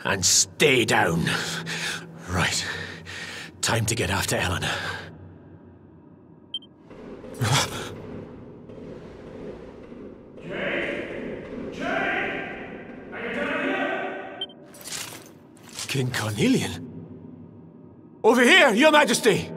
And stay down. Right. Time to get after Eleanor. King Carnelian? Over here, Your Majesty!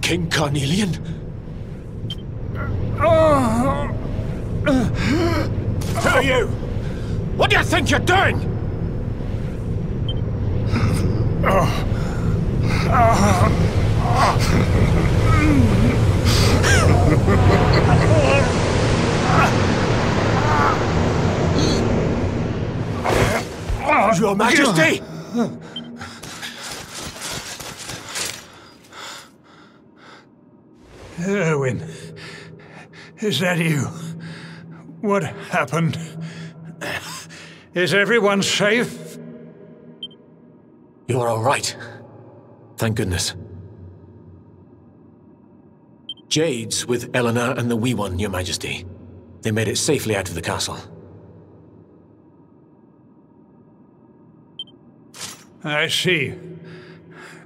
King Carnelian? Who are you? What do you think you're doing? Your Majesty! Erwin, is that you? What happened? Is everyone safe? You're all right. Thank goodness. Jade's with Eleanor and the Wee One, Your Majesty. They made it safely out of the castle. I see.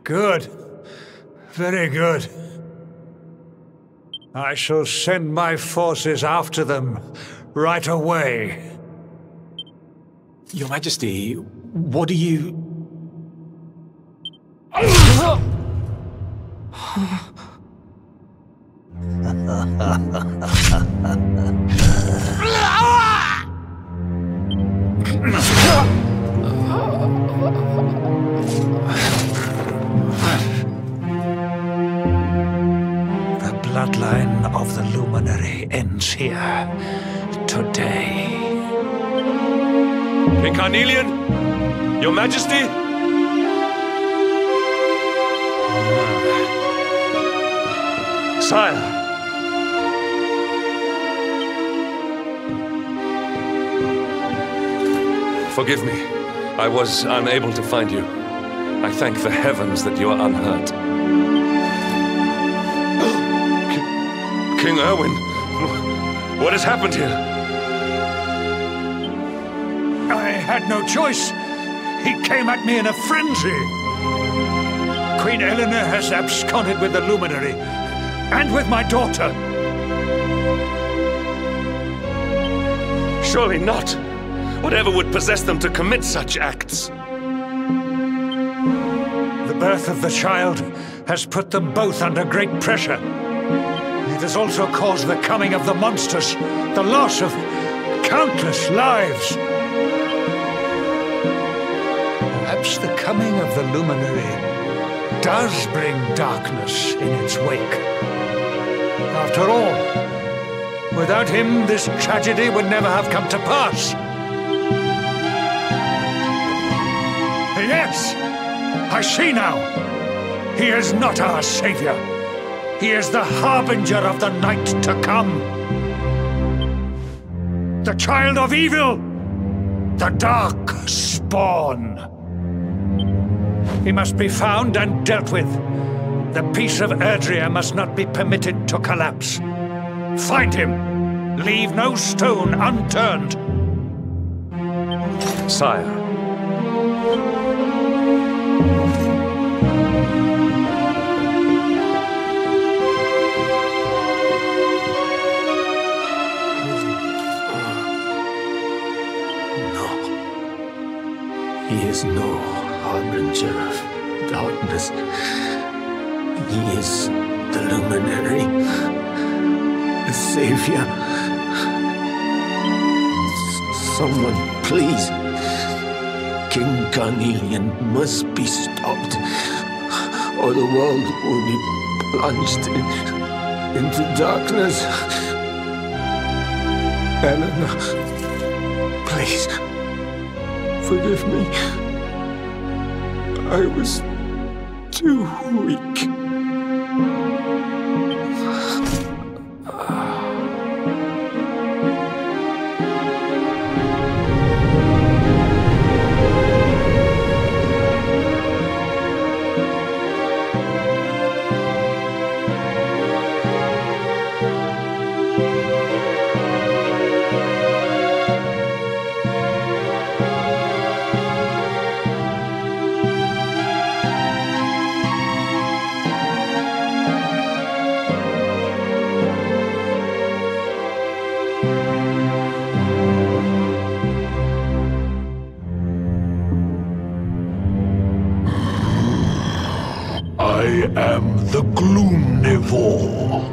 Good. Very good. I shall send my forces after them right away. Your Majesty, what do you... Bloodline of the Luminary ends here today. King Carnelian? Your Majesty? Sire. Forgive me. I was unable to find you. I thank the heavens that you are unhurt. King Erwin, what has happened here? I had no choice. He came at me in a frenzy. Queen Eleanor has absconded with the Luminary, and with my daughter. Surely not. Whatever would possess them to commit such acts? The birth of the child has put them both under great pressure. It has also caused the coming of the monsters, the loss of countless lives. Perhaps the coming of the Luminary does bring darkness in its wake. After all, without him, this tragedy would never have come to pass. Yes, I see now. He is not our savior. He is the harbinger of the night to come. The child of evil. The dark spawn. He must be found and dealt with. The peace of Erdrea must not be permitted to collapse. Find him. Leave no stone unturned. Sire. He is no harbinger of darkness. He is the Luminary, the Savior. Someone, please. King Carnelian must be stopped, or the world will be plunged into darkness. Eleanor, please. Forgive me. I was too weak. I am the Gloomnivore.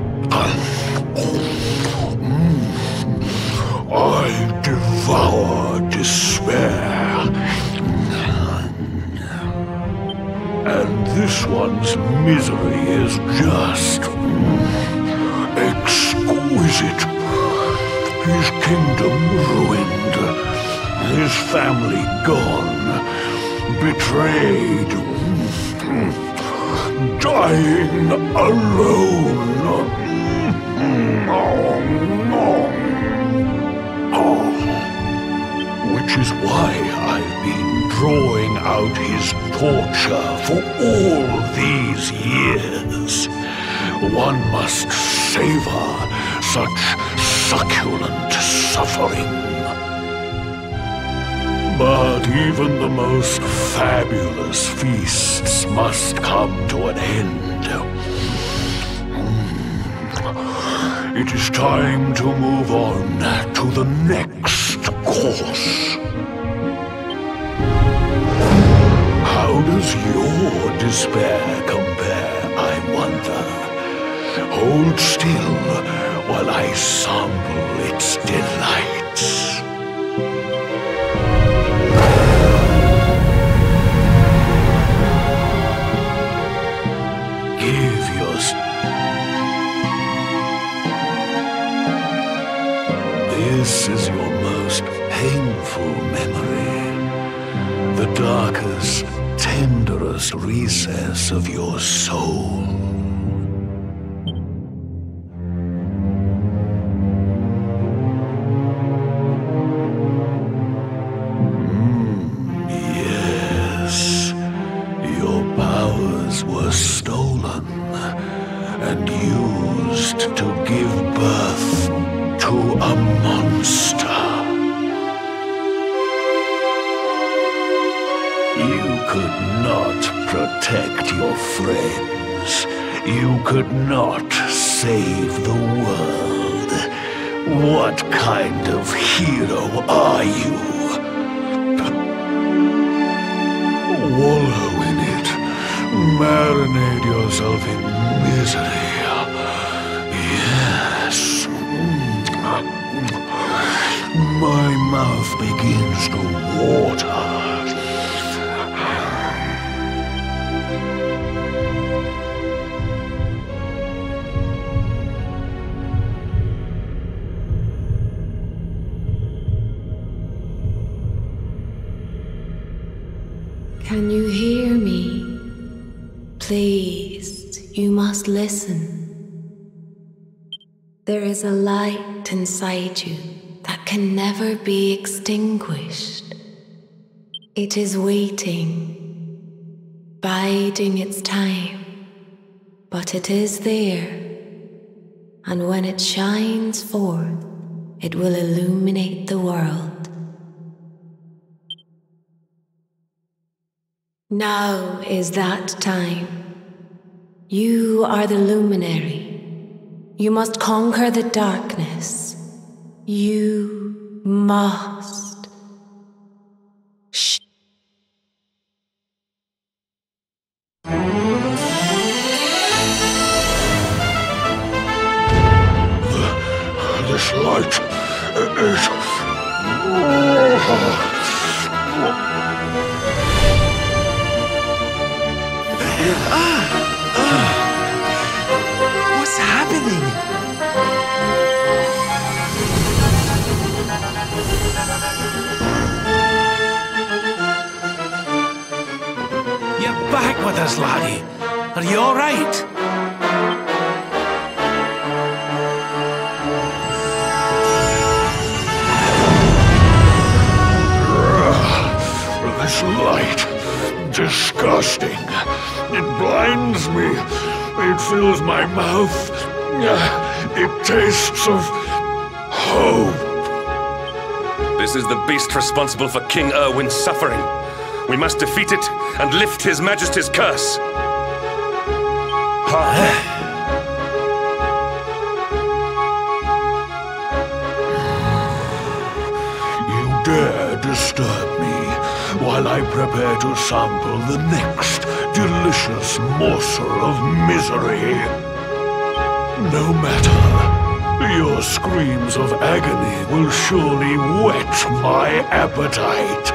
I devour despair. And this one's misery is just exquisite. His kingdom ruined, his family gone, betrayed. Dying alone. Which is why I've been drawing out his torture for all these years. One must savor such succulent suffering. But even the most fabulous feasts must come to an end. It is time to move on to the next course. How does your despair compare, I wonder? Hold still while I sample its delights. This is your most painful memory, the darkest, tenderest recess of your soul. Yes, your powers were stolen and used to give birth to a monster. You could not protect your friends. You could not save the world. What kind of hero are you? Wallow in it. Marinate yourself in misery. Yes. My mouth begins to water. Can you hear me? Please, you must listen. There is a light inside you that can never be extinguished. It is waiting, biding its time, but it is there, and when it shines forth, it will illuminate the world. Now is that time. You are the luminary. You must conquer the darkness. You must. Shh. This light is... What's happening? You're Withers, laddie, are you all right? This light, disgusting. It blinds me. It fills my mouth. It tastes of hope. This is the beast responsible for King Erwin's suffering. We must defeat it and lift His Majesty's curse. You dare disturb me while I prepare to sample the next delicious morsel of misery. No matter. Your screams of agony will surely whet my appetite.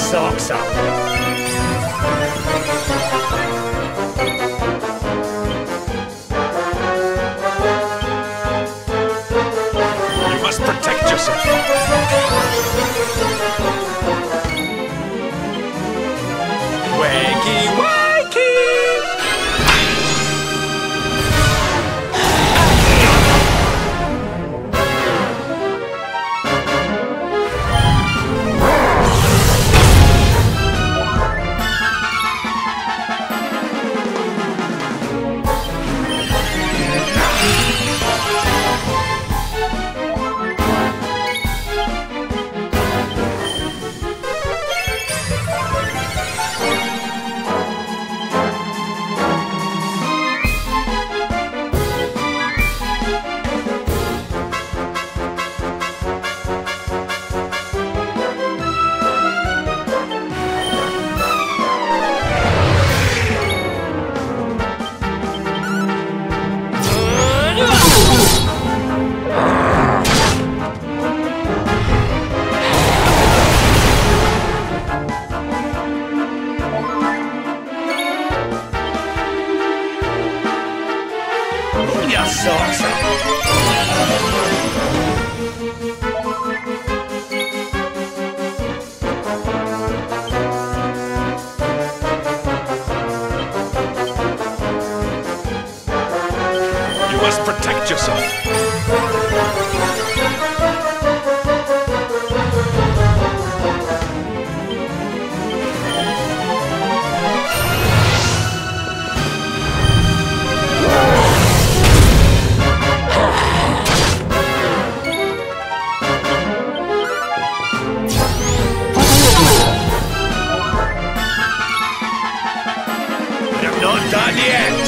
Socks up. Pull your socks You must protect yourself. I'm not done yet.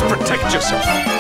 Protect yourself.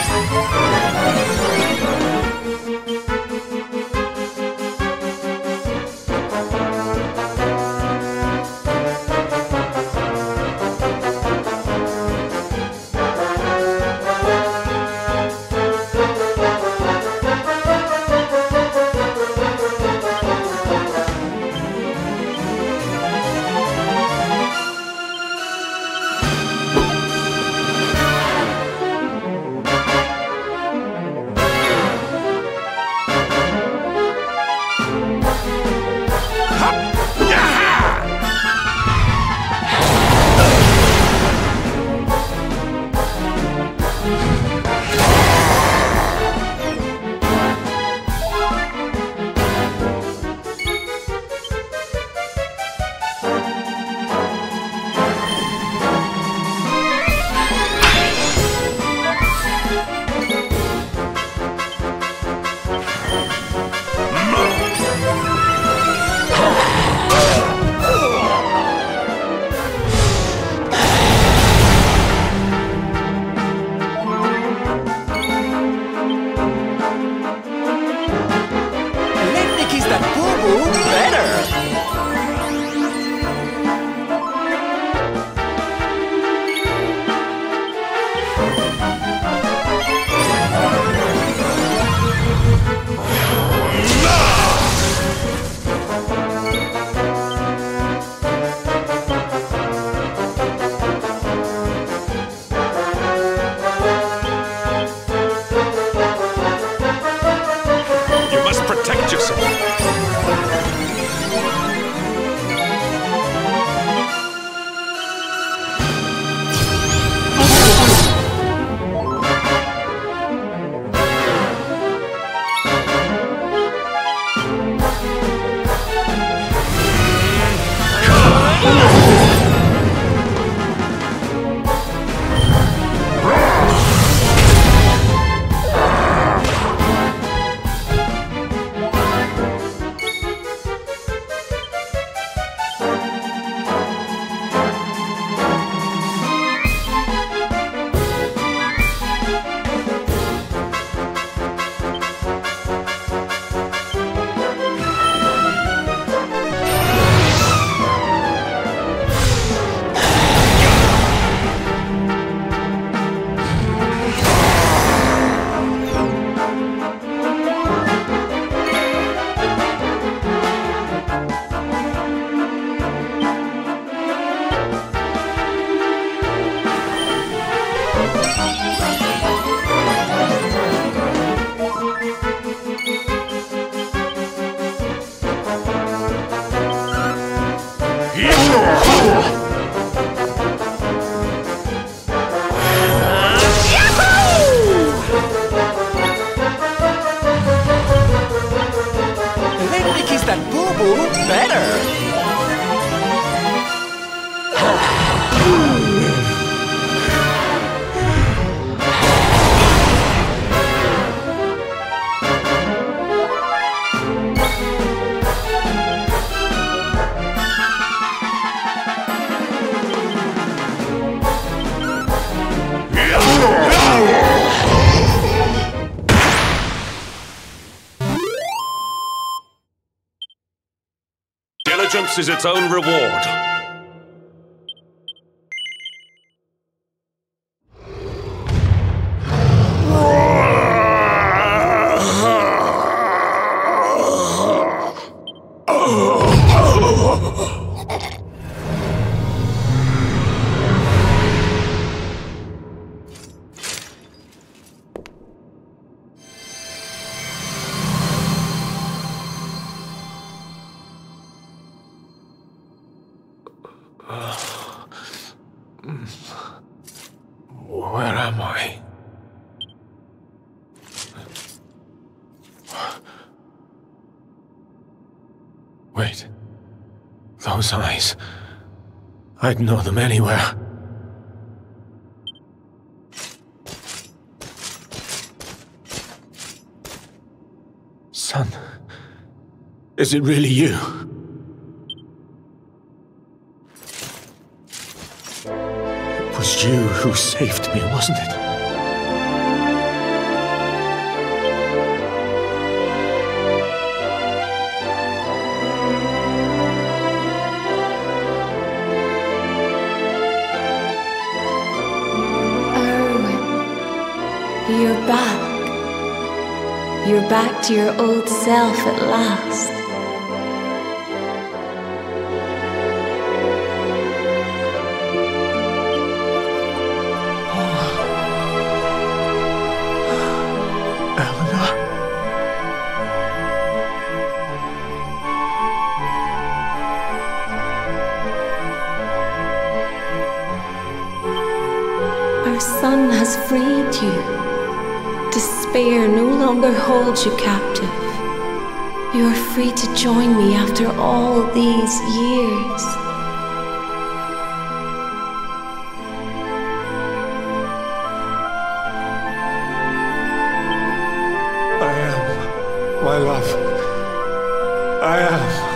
sacrifice is its own reward. Where am I? Wait. Those eyes. I'd know them anywhere. Son, is it really you? It was you who saved me, wasn't it? You're back. You're back to your old self at last. Eleanor? Our son has freed you. Despair no longer holds you captive. You are free to join me after all these years. I am, my love. I am.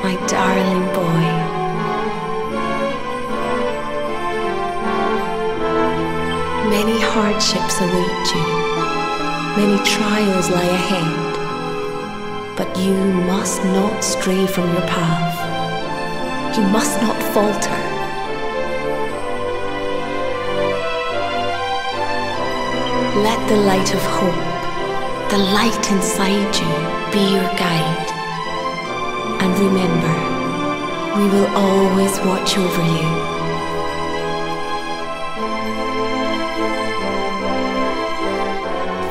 My darling boy. Many hardships await you. Many trials lie ahead. But you must not stray from your path. You must not falter. Let the light of hope, the light inside you, be your guide. And remember, we will always watch over you.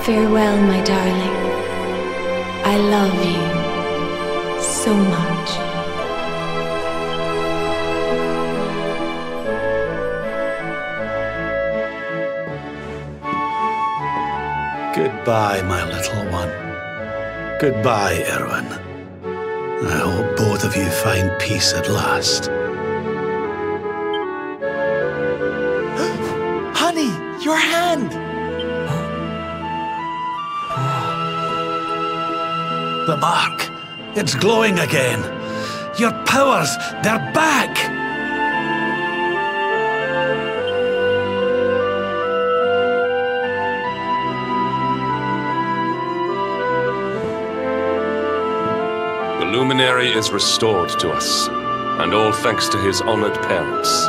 Farewell, my darling. I love you so much. Goodbye, my little one. Goodbye, Erwin. I hope both of you find peace at last. Honey, your hand! The mark. It's glowing again. Your powers, they're back! The luminary is restored to us, and all thanks to his honored parents.